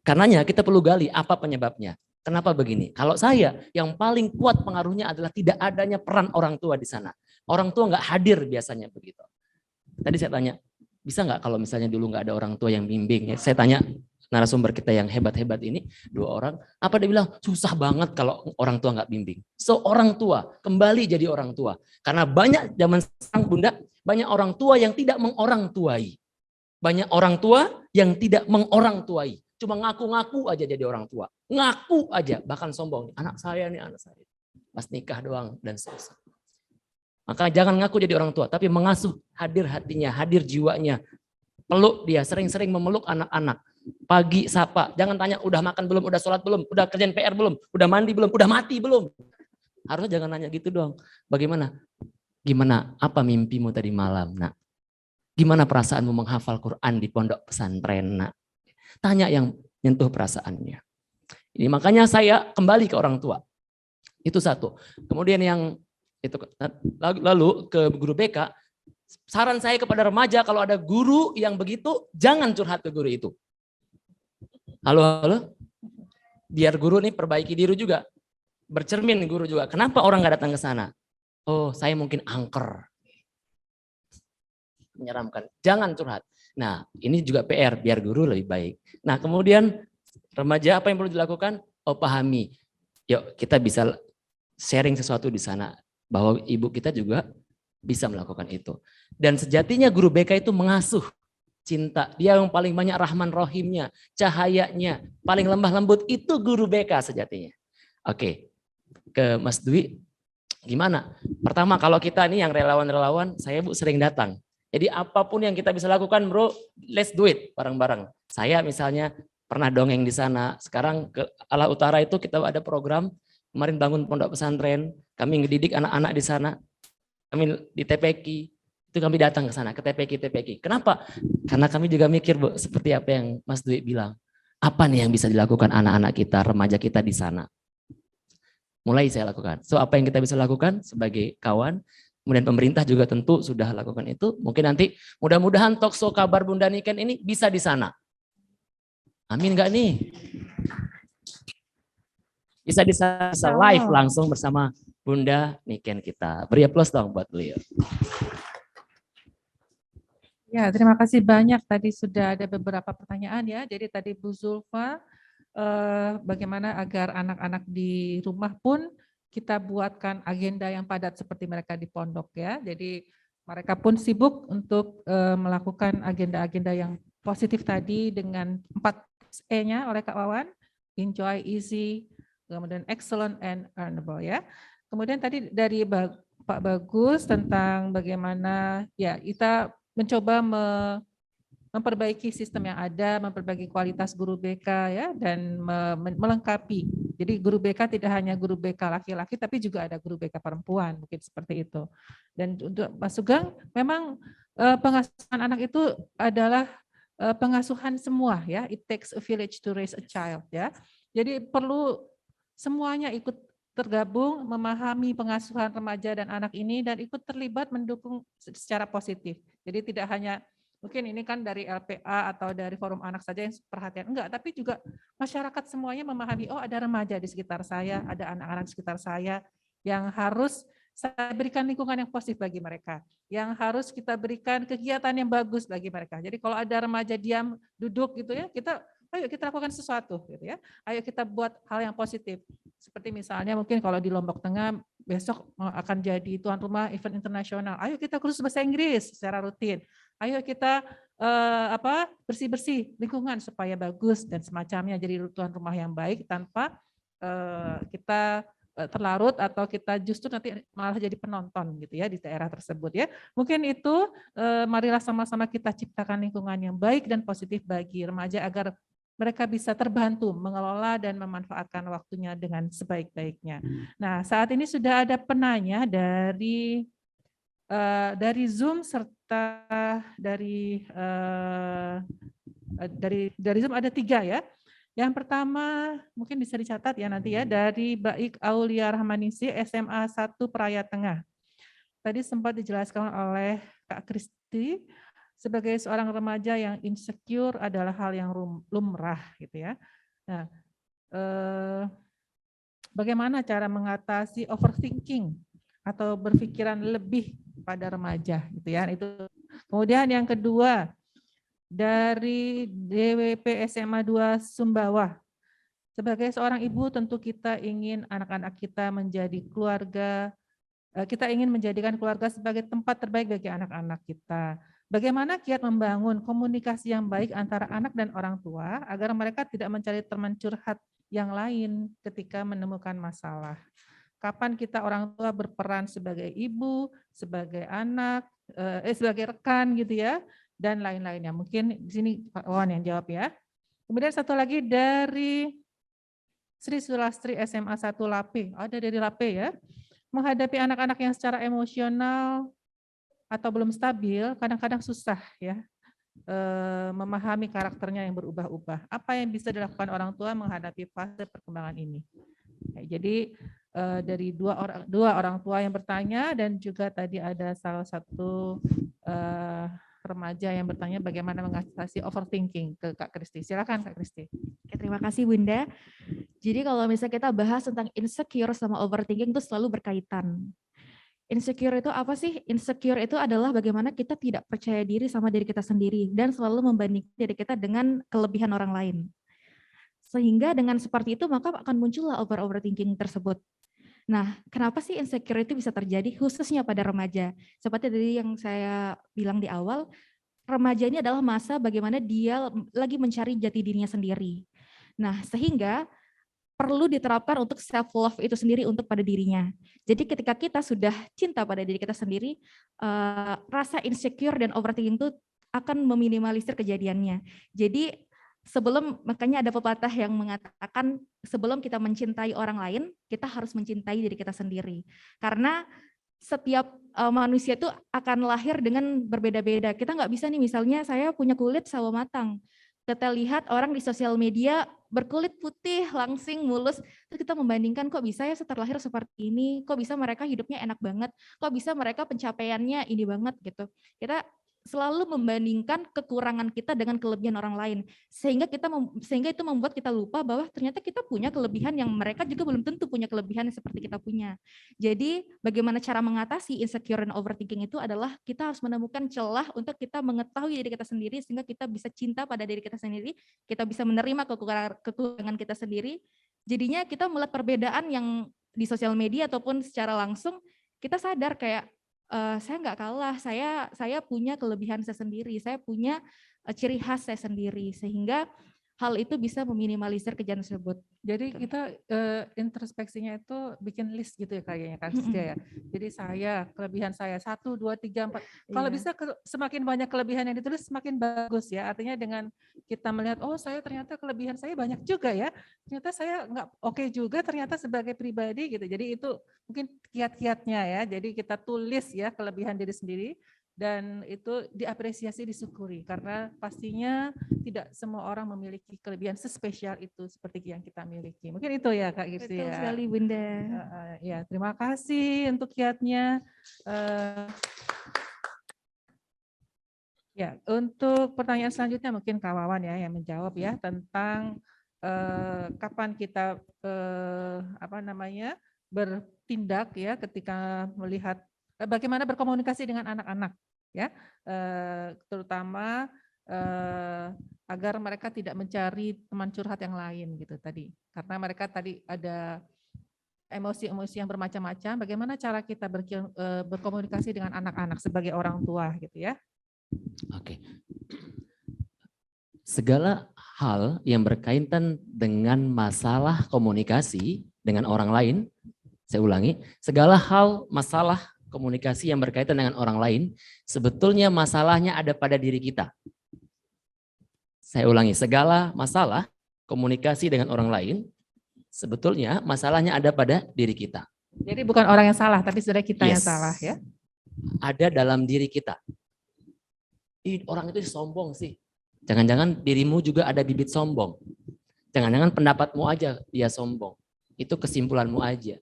Karenanya kita perlu gali apa penyebabnya. Kenapa begini? Kalau saya yang paling kuat pengaruhnya adalah tidak adanya peran orang tua di sana. Orang tua nggak hadir biasanya begitu. Tadi saya tanya, bisa nggak kalau misalnya dulu nggak ada orang tua yang bimbing? Saya tanya narasumber kita yang hebat-hebat ini, 2 orang, apa dia bilang? Susah banget kalau orang tua nggak bimbing. So orang tua, kembali jadi orang tua. Karena banyak zaman sekarang Bunda, banyak orang tua yang tidak mengorangtuai. Banyak orang tua yang tidak mengorangtuai. Cuma ngaku-ngaku aja jadi orang tua. Ngaku aja, bahkan sombong. Anak saya nih, anak saya. Pas nikah doang dan seterusnya. Maka jangan ngaku jadi orang tua, tapi mengasuh, hadir hatinya, hadir jiwanya. Peluk dia, sering-sering memeluk anak-anak. Pagi sapa, jangan tanya udah makan belum, udah sholat belum, udah kerjain PR belum, udah mandi belum, udah mati belum. Harusnya jangan nanya gitu dong. Bagaimana? Gimana? Apa mimpimu tadi malam, Nak? Gimana perasaanmu menghafal Quran di pondok pesantren, Nak? Tanya yang nyentuh perasaannya. Ini makanya saya kembali ke orang tua. Itu satu. Kemudian yang itu lalu ke guru BK, saran saya kepada remaja kalau ada guru yang begitu, jangan curhat ke guru itu. Halo. Biar guru nih perbaiki diri juga. Bercermin guru juga. Kenapa orang nggak datang ke sana? Oh, saya mungkin angker. menyeramkan. Jangan curhat. Nah, ini juga PR biar guru lebih baik. Nah, kemudian remaja apa yang perlu dilakukan? Oh, pahami. Yuk kita bisa sharing sesuatu di sana bahwa ibu kita juga bisa melakukan itu. Dan sejatinya guru BK itu mengasuh cinta. Dia yang paling banyak rahman rohimnya, cahayanya, paling lemah lembut itu guru BK sejatinya. Oke, ke Mas Dwi. Gimana? Pertama kalau kita nih yang relawan-relawan, saya Bu sering datang. Jadi apapun yang kita bisa lakukan bro, let's do it bareng-bareng. Saya misalnya pernah dongeng di sana, sekarang ke Alah Utara itu kita ada program, kemarin bangun pondok pesantren, kami ngedidik anak-anak di sana, kami di TPQ, itu kami datang ke sana, ke TPQ. Kenapa? Karena kami juga mikir Bu, seperti apa yang Mas Dwi bilang, apa nih yang bisa dilakukan anak-anak kita, remaja kita di sana. Mulai saya lakukan. So apa yang kita bisa lakukan sebagai kawan, kemudian pemerintah juga tentu sudah lakukan itu. Mungkin nanti mudah-mudahan talkshow kabar Bunda Niken ini bisa di sana. Amin nggak nih? Bisa live langsung bersama Bunda Niken kita. Beri aplaus dong buat beliau. Ya, terima kasih banyak. Tadi sudah ada beberapa pertanyaan ya. Jadi tadi Bu Zulfa, bagaimana agar anak-anak di rumah pun kita buatkan agenda yang padat seperti mereka di pondok ya. Jadi mereka pun sibuk untuk melakukan agenda-agenda yang positif tadi dengan 4E-nya oleh Kak Wawan, enjoy, easy, kemudian excellent and earnable ya. Kemudian tadi dari Pak Bagus tentang bagaimana ya kita mencoba memperbaiki sistem yang ada, memperbaiki kualitas guru BK ya, dan melengkapi. Jadi guru BK tidak hanya guru BK laki-laki, tapi juga ada guru BK perempuan, mungkin seperti itu. Dan untuk Mas Sugeng, memang pengasuhan anak itu adalah pengasuhan semua ya. It takes a village to raise a child ya. Jadi perlu semuanya ikut tergabung, memahami pengasuhan remaja dan anak ini, dan ikut terlibat mendukung secara positif. Jadi tidak hanya mungkin ini kan dari LPA atau dari forum anak saja yang perhatian, enggak, tapi juga masyarakat semuanya memahami, oh ada remaja di sekitar saya, ada anak-anak di sekitar saya yang harus saya berikan lingkungan yang positif bagi mereka, yang harus kita berikan kegiatan yang bagus bagi mereka. Jadi kalau ada remaja diam, duduk gitu ya, ayo kita lakukan sesuatu gitu ya. Ayo kita buat hal yang positif. Seperti misalnya mungkin kalau di Lombok Tengah besok akan jadi tuan rumah event internasional. Ayo kita kursus bahasa Inggris secara rutin. Ayo kita bersih-bersih lingkungan supaya bagus dan semacamnya, jadi tuan rumah yang baik tanpa kita terlarut atau kita justru nanti malah jadi penonton gitu ya di daerah tersebut ya. Mungkin itu marilah sama-sama kita ciptakan lingkungan yang baik dan positif bagi remaja agar mereka bisa terbantu mengelola dan memanfaatkan waktunya dengan sebaik-baiknya. Nah, saat ini sudah ada penanya dari Zoom serta dari Zoom ada 3 ya. Yang pertama mungkin bisa dicatat ya nanti ya, dari Baik Aulia Rahmanisi SMA 1 Praia Tengah. Tadi sempat dijelaskan oleh Kak Kristi, sebagai seorang remaja yang insecure adalah hal yang lumrah gitu ya. Nah, bagaimana cara mengatasi overthinking atau berpikiran lebih pada remaja gitu ya. Itu. Kemudian yang kedua dari DWP SMA 2 Sumbawa. Sebagai seorang ibu tentu kita ingin anak-anak kita menjadi keluarga, kita ingin menjadikan keluarga sebagai tempat terbaik bagi anak-anak kita. Bagaimana kiat membangun komunikasi yang baik antara anak dan orang tua agar mereka tidak mencari teman curhat yang lain ketika menemukan masalah. Kapan kita orang tua berperan sebagai ibu, sebagai anak, sebagai rekan gitu ya, dan lain-lainnya. Mungkin di sini Pak Wawan yang jawab ya. Kemudian satu lagi dari Sri Sulastri SMA 1 Lape, ada dari Lape ya. Menghadapi anak-anak yang secara emosional atau belum stabil, kadang-kadang susah ya memahami karakternya yang berubah-ubah. Apa yang bisa dilakukan orang tua menghadapi fase perkembangan ini? Jadi dari dua orang tua yang bertanya, dan juga tadi ada salah satu remaja yang bertanya bagaimana mengatasi overthinking ke Kak Kristi. Silakan Kak Kristi. Oke, terima kasih Bunda. Jadi kalau misalnya kita bahas tentang insecure sama overthinking itu selalu berkaitan. Insecure itu apa sih? Insecure itu adalah bagaimana kita tidak percaya diri sama diri kita sendiri dan selalu membandingkan diri kita dengan kelebihan orang lain. Sehingga dengan seperti itu maka akan muncullah overthinking tersebut. Nah, kenapa sih insecure itu bisa terjadi khususnya pada remaja? Seperti tadi yang saya bilang di awal, remaja ini adalah masa bagaimana dia lagi mencari jati dirinya sendiri. Nah, sehingga perlu diterapkan untuk self love itu sendiri untuk pada dirinya. Jadi ketika kita sudah cinta pada diri kita sendiri, rasa insecure dan overthinking itu akan meminimalisir kejadiannya. Jadi makanya ada pepatah yang mengatakan sebelum kita mencintai orang lain, kita harus mencintai diri kita sendiri. Karena setiap manusia itu akan lahir dengan berbeda-beda. Kita nggak bisa nih, misalnya saya punya kulit sawo matang. Kita lihat orang di sosial media berkulit putih, langsing, mulus, terus kita membandingkan kok bisa ya terlahir seperti ini, kok bisa mereka hidupnya enak banget, kok bisa mereka pencapaiannya ini banget gitu. Kita selalu membandingkan kekurangan kita dengan kelebihan orang lain, sehingga itu membuat kita lupa bahwa ternyata kita punya kelebihan yang mereka juga belum tentu punya kelebihan yang seperti kita punya. Jadi bagaimana cara mengatasi insecure dan overthinking itu adalah kita harus menemukan celah untuk kita mengetahui diri kita sendiri sehingga kita bisa cinta pada diri kita sendiri, kita bisa menerima kekurangan kita sendiri. Jadinya kita melihat perbedaan yang di sosial media ataupun secara langsung, kita sadar kayak saya nggak kalah, saya punya kelebihan saya sendiri, saya punya ciri khas saya sendiri, sehingga hal itu bisa meminimalisir kejadian tersebut. Jadi kita introspeksinya itu bikin list gitu ya kayaknya kan ya. Jadi kelebihan saya 1, 2, 3, 4. Kalau bisa semakin banyak kelebihan yang ditulis semakin bagus ya. Artinya dengan kita melihat oh saya ternyata kelebihan saya banyak juga ya. Ternyata saya nggak oke juga ternyata sebagai pribadi gitu. Jadi itu mungkin kiat-kiatnya ya. Jadi kita tulis ya kelebihan diri sendiri. Dan itu diapresiasi, disyukuri karena pastinya tidak semua orang memiliki kelebihan sespesial itu seperti yang kita miliki. Mungkin itu ya Kak Kirsi. Betul sekali Bunda. Ya, terima kasih untuk kiatnya. Ya, untuk pertanyaan selanjutnya mungkin Kak Wawan ya yang menjawab ya tentang kapan kita bertindak ya ketika melihat bagaimana berkomunikasi dengan anak-anak ya, terutama agar mereka tidak mencari teman curhat yang lain gitu tadi, karena mereka tadi ada emosi-emosi yang bermacam-macam. Bagaimana cara kita berkomunikasi dengan anak-anak sebagai orang tua gitu ya? Oke. Segala hal yang berkaitan dengan masalah komunikasi dengan orang lain, saya ulangi, segala hal masalah komunikasi yang berkaitan dengan orang lain, sebetulnya masalahnya ada pada diri kita. Saya ulangi, segala masalah komunikasi dengan orang lain, sebetulnya masalahnya ada pada diri kita. Jadi bukan orang yang salah, tapi sudah kita yang Yes. salah ya. Ada dalam diri kita. Orang itu sombong sih. Jangan-jangan dirimu juga ada bibit sombong. Jangan-jangan pendapatmu aja dia sombong. Itu kesimpulanmu aja.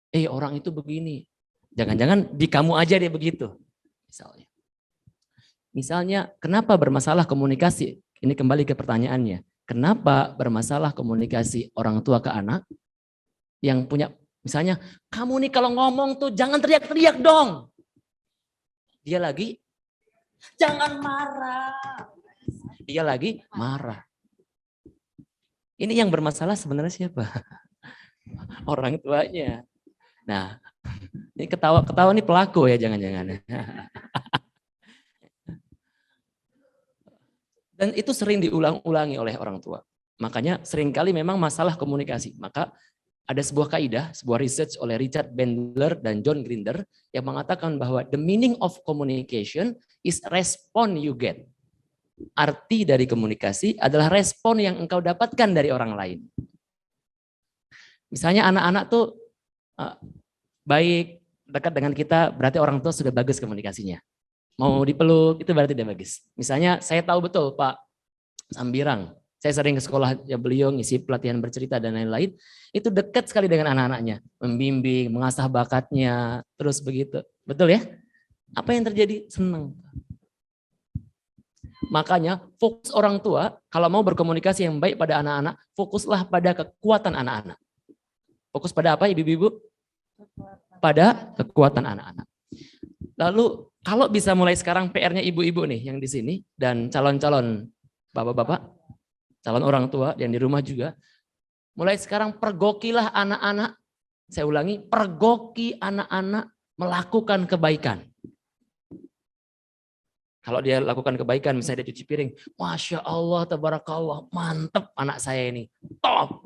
Orang itu begini. Jangan-jangan di kamu aja dia begitu. Misalnya, kenapa bermasalah komunikasi? Ini kembali ke pertanyaannya. Kenapa bermasalah komunikasi orang tua ke anak? Yang punya, misalnya, kamu nih kalau ngomong tuh jangan teriak-teriak dong. Dia lagi, jangan marah. Dia lagi marah. Ini yang bermasalah sebenarnya siapa? Orang tuanya. Nah, ini ketawa ini pelaku ya jangan-jangan. Dan itu sering diulang-ulangi oleh orang tua. Makanya seringkali memang masalah komunikasi. Maka ada sebuah kaidah, sebuah research oleh Richard Bandler dan John Grinder yang mengatakan bahwa the meaning of communication is response you get. Arti dari komunikasi adalah respon yang engkau dapatkan dari orang lain. Misalnya anak-anak tuh baik, dekat dengan kita, berarti orang tua sudah bagus komunikasinya. Mau dipeluk, itu berarti dia bagus. Misalnya saya tahu betul Pak Sambirang, saya sering ke sekolah ya beliau ngisi pelatihan bercerita dan lain-lain, itu dekat sekali dengan anak-anaknya, membimbing, mengasah bakatnya, terus begitu. Betul ya? Apa yang terjadi? Senang. Makanya fokus orang tua, kalau mau berkomunikasi yang baik pada anak-anak, fokuslah pada kekuatan anak-anak. Fokus pada apa ibu-ibu? pada kekuatan anak-anak. Lalu kalau bisa mulai sekarang PR-nya ibu-ibu nih yang di sini dan calon-calon bapak-bapak, calon orang tua yang di rumah juga, mulai sekarang pergokilah anak-anak. Saya ulangi, pergoki anak-anak melakukan kebaikan. Kalau dia lakukan kebaikan, misalnya dia cuci piring, Masya Allah, tabarakallah, mantep anak saya ini, top.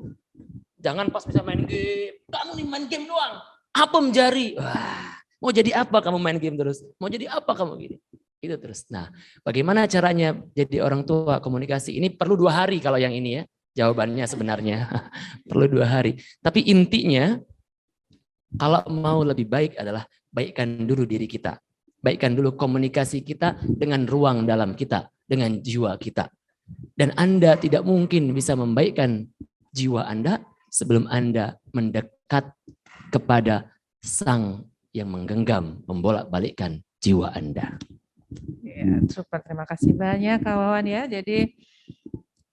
Jangan pas bisa main game, kamu nih main game doang, apem jari. Wah, mau jadi apa kamu main game terus? Mau jadi apa kamu gini? Itu terus. Nah, bagaimana caranya jadi orang tua komunikasi? Ini perlu 2 hari kalau yang ini ya, jawabannya sebenarnya. Perlu 2 hari. Tapi intinya, kalau mau lebih baik adalah baikkan dulu diri kita. Baikkan dulu komunikasi kita dengan ruang dalam kita, dengan jiwa kita. Dan Anda tidak mungkin bisa membaikkan jiwa Anda sebelum Anda mendekat kepada Sang yang menggenggam, membolak-balikkan jiwa Anda. Ya, super, terima kasih banyak Kak Wawan ya. Jadi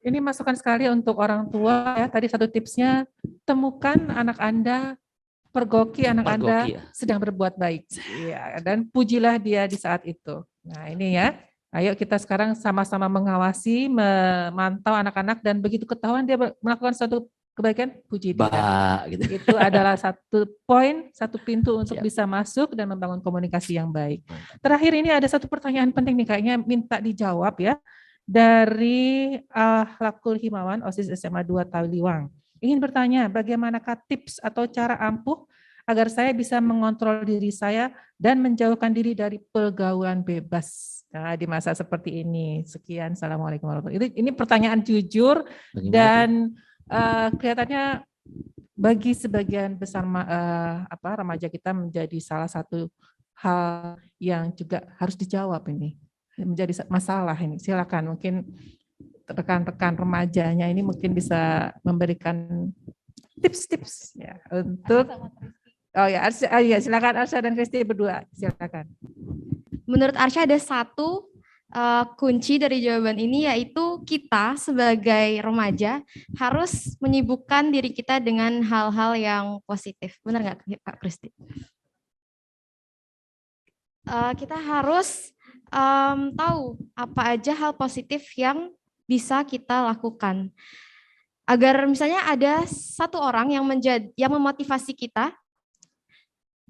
ini masukan sekali untuk orang tua ya. Tadi satu tipsnya, temukan anak Anda, pergoki anak Anda Pergoki, ya. sedang berbuat baik. Ya, dan pujilah dia di saat itu. Nah ini ya, ayo kita sekarang sama-sama mengawasi, memantau anak-anak dan begitu ketahuan dia melakukan suatu kebaikan, puji dia. Gitu. Itu adalah satu poin, satu pintu untuk Siap. bisa masuk dan membangun komunikasi yang baik. Terakhir ini ada satu pertanyaan penting nih, kayaknya minta dijawab ya. Dari Lakul Himawan, OSIS SMA 2 Taliwang. Ingin bertanya, bagaimanakah tips atau cara ampuh agar saya bisa mengontrol diri saya dan menjauhkan diri dari pergaulan bebas nah, di masa seperti ini. Sekian, Assalamualaikum warahmatullahi wabarakatuh. Ini pertanyaan jujur dan kelihatannya bagi sebagian besar remaja kita menjadi salah satu hal yang juga harus dijawab ini. Menjadi masalah ini. Silakan mungkin rekan-rekan remajanya ini mungkin bisa memberikan tips-tips ya untuk silakan Arsha dan Kristi berdua, silakan. Menurut Arsha ada satu kunci dari jawaban ini, yaitu kita sebagai remaja harus menyibukkan diri kita dengan hal-hal yang positif. Benar nggak Kak Kristi? Kita harus tahu apa aja hal positif yang bisa kita lakukan. Agar misalnya ada satu orang yang memotivasi kita,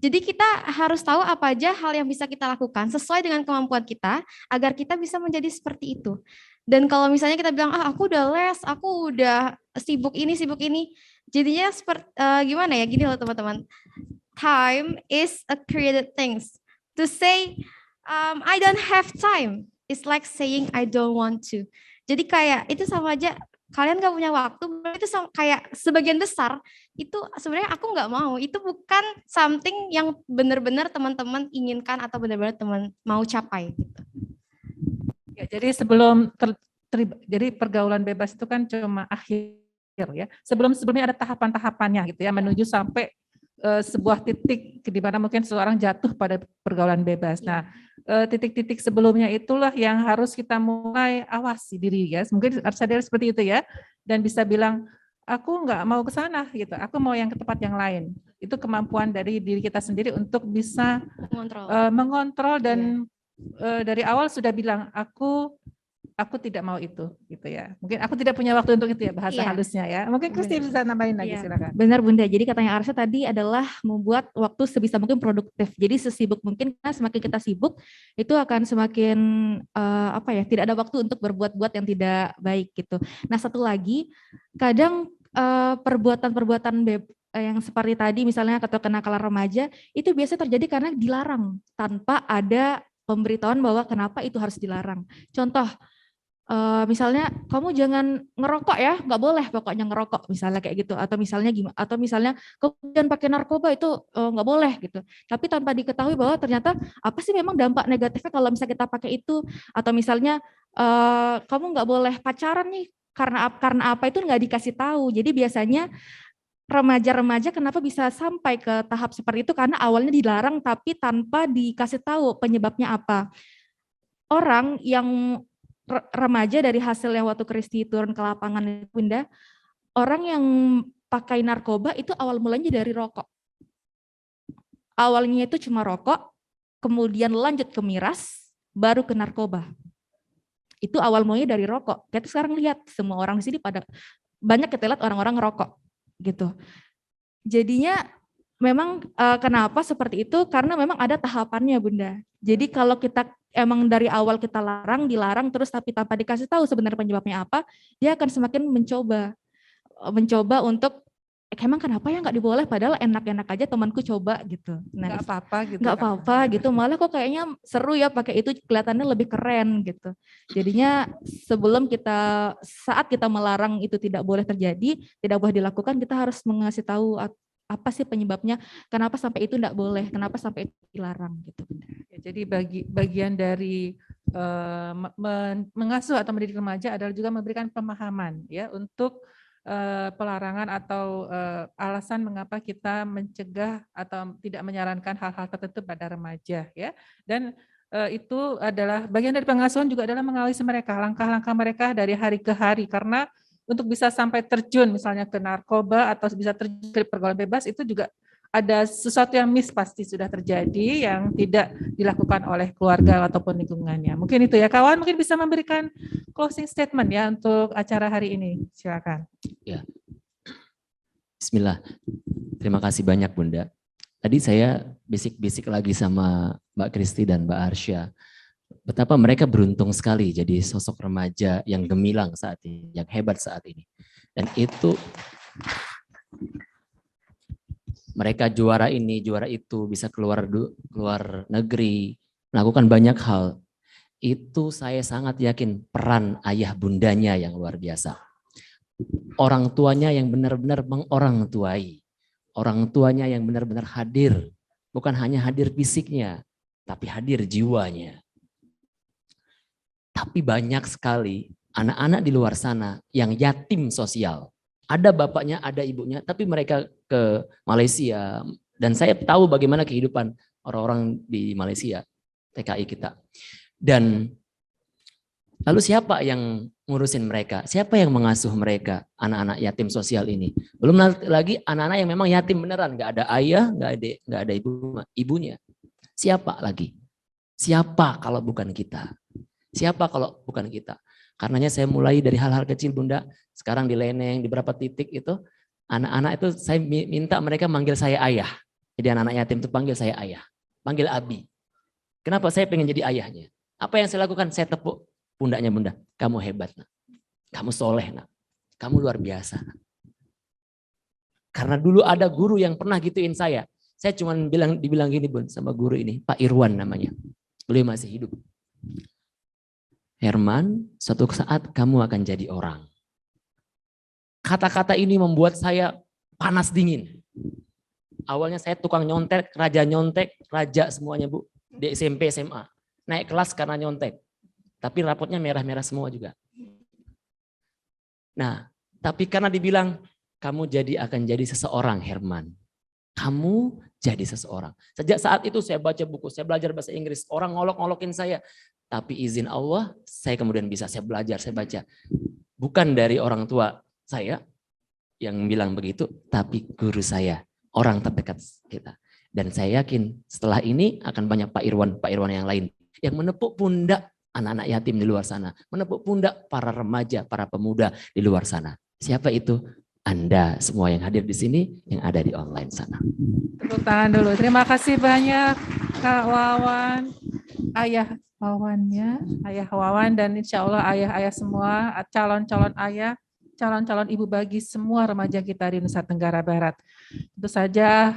jadi kita harus tahu apa aja hal yang bisa kita lakukan sesuai dengan kemampuan kita agar kita bisa menjadi seperti itu. Dan kalau misalnya kita bilang, aku udah les, aku udah sibuk ini, jadinya seperti gimana ya? Gini loh teman-teman, time is a created things. To say I don't have time, it's like saying I don't want to. Jadi kayak itu sama aja, kalian gak punya waktu, itu kayak sebagian besar itu sebenarnya aku gak mau, itu bukan something yang benar-benar teman-teman inginkan atau benar-benar teman mau capai gitu. Ya, jadi sebelum jadi pergaulan bebas itu kan cuma akhir ya. Sebelumnya ada tahapan-tahapannya gitu ya, menuju sampai sebuah titik di mana mungkin seseorang jatuh pada pergaulan bebas. Nah, titik-titik sebelumnya itulah yang harus kita mulai awasi diri ya. Mungkin sadar seperti itu ya, dan bisa bilang aku nggak mau ke sana gitu, aku mau yang ke tempat yang lain. Itu kemampuan dari diri kita sendiri untuk bisa mengontrol dan dari awal sudah bilang aku tidak mau itu gitu ya. Mungkin aku tidak punya waktu untuk itu ya, bahasa halusnya ya. Mungkin Kristi bisa nambahin lagi, silakan. Benar Bunda, jadi katanya Arsha tadi adalah membuat waktu sebisa mungkin produktif. Jadi sesibuk mungkin, karena semakin kita sibuk itu akan semakin tidak ada waktu untuk berbuat-buat yang tidak baik gitu. Nah satu lagi, kadang perbuatan-perbuatan yang seperti tadi misalnya atau kenakalan remaja itu biasanya terjadi karena dilarang tanpa ada pemberitahuan bahwa kenapa itu harus dilarang. Contoh, misalnya kamu jangan ngerokok ya, nggak boleh pokoknya ngerokok misalnya kayak gitu, atau misalnya gimana, atau misalnya kamu jangan pakai narkoba itu nggak boleh gitu. Tapi tanpa diketahui bahwa ternyata apa sih memang dampak negatifnya kalau misalnya kita pakai itu, atau misalnya kamu nggak boleh pacaran nih karena apa itu nggak dikasih tahu. Jadi biasanya remaja-remaja kenapa bisa sampai ke tahap seperti itu karena awalnya dilarang tapi tanpa dikasih tahu penyebabnya apa. Orang yang remaja dari hasil yang waktu Kristi turun ke lapangan Bunda, orang yang pakai narkoba itu awal mulanya dari rokok. awalnya itu cuma rokok, kemudian lanjut ke miras, baru ke narkoba. Itu awal mulanya dari rokok. Kita sekarang lihat semua orang di sini pada banyak kita lihat orang-orang ngerokok gitu. Jadinya memang kenapa seperti itu? Karena memang ada tahapannya, Bunda. Jadi kalau kita emang dari awal kita dilarang terus tapi tanpa dikasih tahu sebenarnya penyebabnya apa, dia akan semakin mencoba untuk emang kenapa ya nggak diboleh, padahal enak-enak aja temanku coba gitu. Nah, Nggak apa-apa gitu. nggak apa-apa gitu, malah kok kayaknya seru ya pakai itu, kelihatannya lebih keren gitu. Jadinya saat kita melarang itu tidak boleh terjadi, tidak boleh dilakukan, kita harus mengasih tahu apa sih penyebabnya, kenapa sampai itu tidak boleh, kenapa sampai itu dilarang gitu. Ya, jadi bagian dari mengasuh atau mendidik remaja adalah juga memberikan pemahaman ya untuk pelarangan atau alasan mengapa kita mencegah atau tidak menyarankan hal-hal tertentu pada remaja ya. Dan itu adalah bagian dari pengasuhan juga adalah mengawasi mereka, langkah-langkah mereka dari hari ke hari, karena untuk bisa sampai terjun misalnya ke narkoba atau bisa terjun ke pergaulan bebas itu juga ada sesuatu yang pasti sudah terjadi yang tidak dilakukan oleh keluarga ataupun lingkungannya. Mungkin itu ya kawan, mungkin bisa memberikan closing statement ya untuk acara hari ini. Silakan. Ya. Bismillah. Terima kasih banyak Bunda. Tadi saya bisik-bisik lagi sama Mbak Kristi dan Mbak Arsya. Betapa mereka beruntung sekali jadi sosok remaja yang gemilang saat ini, yang hebat saat ini. Dan itu mereka juara ini, juara itu, bisa keluar negeri, melakukan banyak hal. Itu saya sangat yakin peran ayah bundanya yang luar biasa. Orang tuanya yang benar-benar mengorangtuai. Orang tuanya yang benar-benar hadir. Bukan hanya hadir fisiknya, tapi hadir jiwanya. Tapi banyak sekali anak-anak di luar sana yang yatim sosial. Ada bapaknya, ada ibunya, tapi mereka ke Malaysia. Dan saya tahu bagaimana kehidupan orang-orang di Malaysia, TKI kita. Dan lalu siapa yang ngurusin mereka? Siapa yang mengasuh mereka, anak-anak yatim sosial ini? Belum lagi anak-anak yang memang yatim beneran, nggak ada ayah, nggak ada ibunya. Siapa lagi? Siapa kalau bukan kita? Siapa kalau bukan kita? Karenanya saya mulai dari hal-hal kecil Bunda. Sekarang di Leneng, di beberapa titik itu, anak-anak itu saya minta mereka manggil saya ayah. Jadi anak-anak yatim itu panggil saya ayah. Panggil Abi. Kenapa saya pengen jadi ayahnya? Apa yang saya lakukan? Saya tepuk pundaknya Bunda. Kamu hebat nak. Kamu soleh nak. Kamu luar biasa nak. Karena dulu ada guru yang pernah gituin saya. Saya cuma dibilang gini Bun sama guru ini. Pak Irwan namanya. Beliau masih hidup. Herman, suatu saat kamu akan jadi orang. Kata-kata ini membuat saya panas dingin. Awalnya saya tukang nyontek, raja semuanya Bu. Di SMP, SMA. Naik kelas karena nyontek. Tapi rapotnya merah-merah semua juga. Nah, tapi karena dibilang, kamu akan jadi seseorang Herman. Kamu jadi seseorang. Sejak saat itu saya baca buku, saya belajar bahasa Inggris. Orang ngolok-ngolokin saya. Tapi izin Allah, saya kemudian saya belajar, saya baca. Bukan dari orang tua saya yang bilang begitu, tapi guru saya, orang terdekat kita. Dan saya yakin setelah ini akan banyak Pak Irwan yang lain yang menepuk pundak anak-anak yatim di luar sana, menepuk pundak para remaja, para pemuda di luar sana. Siapa itu? Anda semua yang hadir di sini, yang ada di online sana. Tepuk tangan dulu. Terima kasih banyak Kak Wawan, Ayah Wawannya, Ayah Wawan, dan insya Allah ayah-ayah semua, calon-calon ayah, calon-calon ibu bagi semua remaja kita di Nusa Tenggara Barat. Tentu saja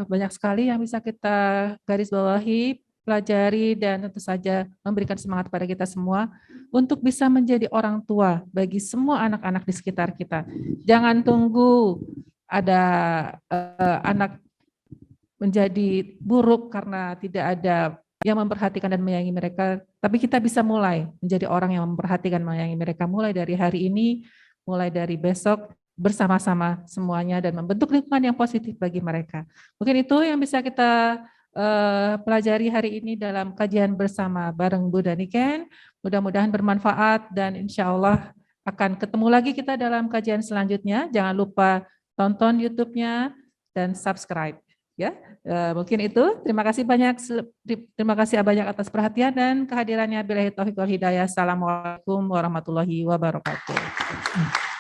banyak sekali yang bisa kita garis bawahi, pelajari, dan tentu saja memberikan semangat pada kita semua untuk bisa menjadi orang tua bagi semua anak-anak di sekitar kita. Jangan tunggu ada anak menjadi buruk karena tidak ada yang memperhatikan dan menyayangi mereka, tapi kita bisa mulai menjadi orang yang memperhatikan dan menyayangi mereka mulai dari hari ini, mulai dari besok, bersama-sama semuanya dan membentuk lingkungan yang positif bagi mereka. Mungkin itu yang bisa kita pelajari hari ini dalam kajian bersama bareng Bunda Niken. Mudah-mudahan bermanfaat dan insya Allah akan ketemu lagi kita dalam kajian selanjutnya. Jangan lupa tonton YouTube-nya dan subscribe. Ya, mungkin itu. Terima kasih banyak atas perhatian dan kehadirannya. Billahi taufiq wal hidayah. Assalamualaikum warahmatullahi wabarakatuh.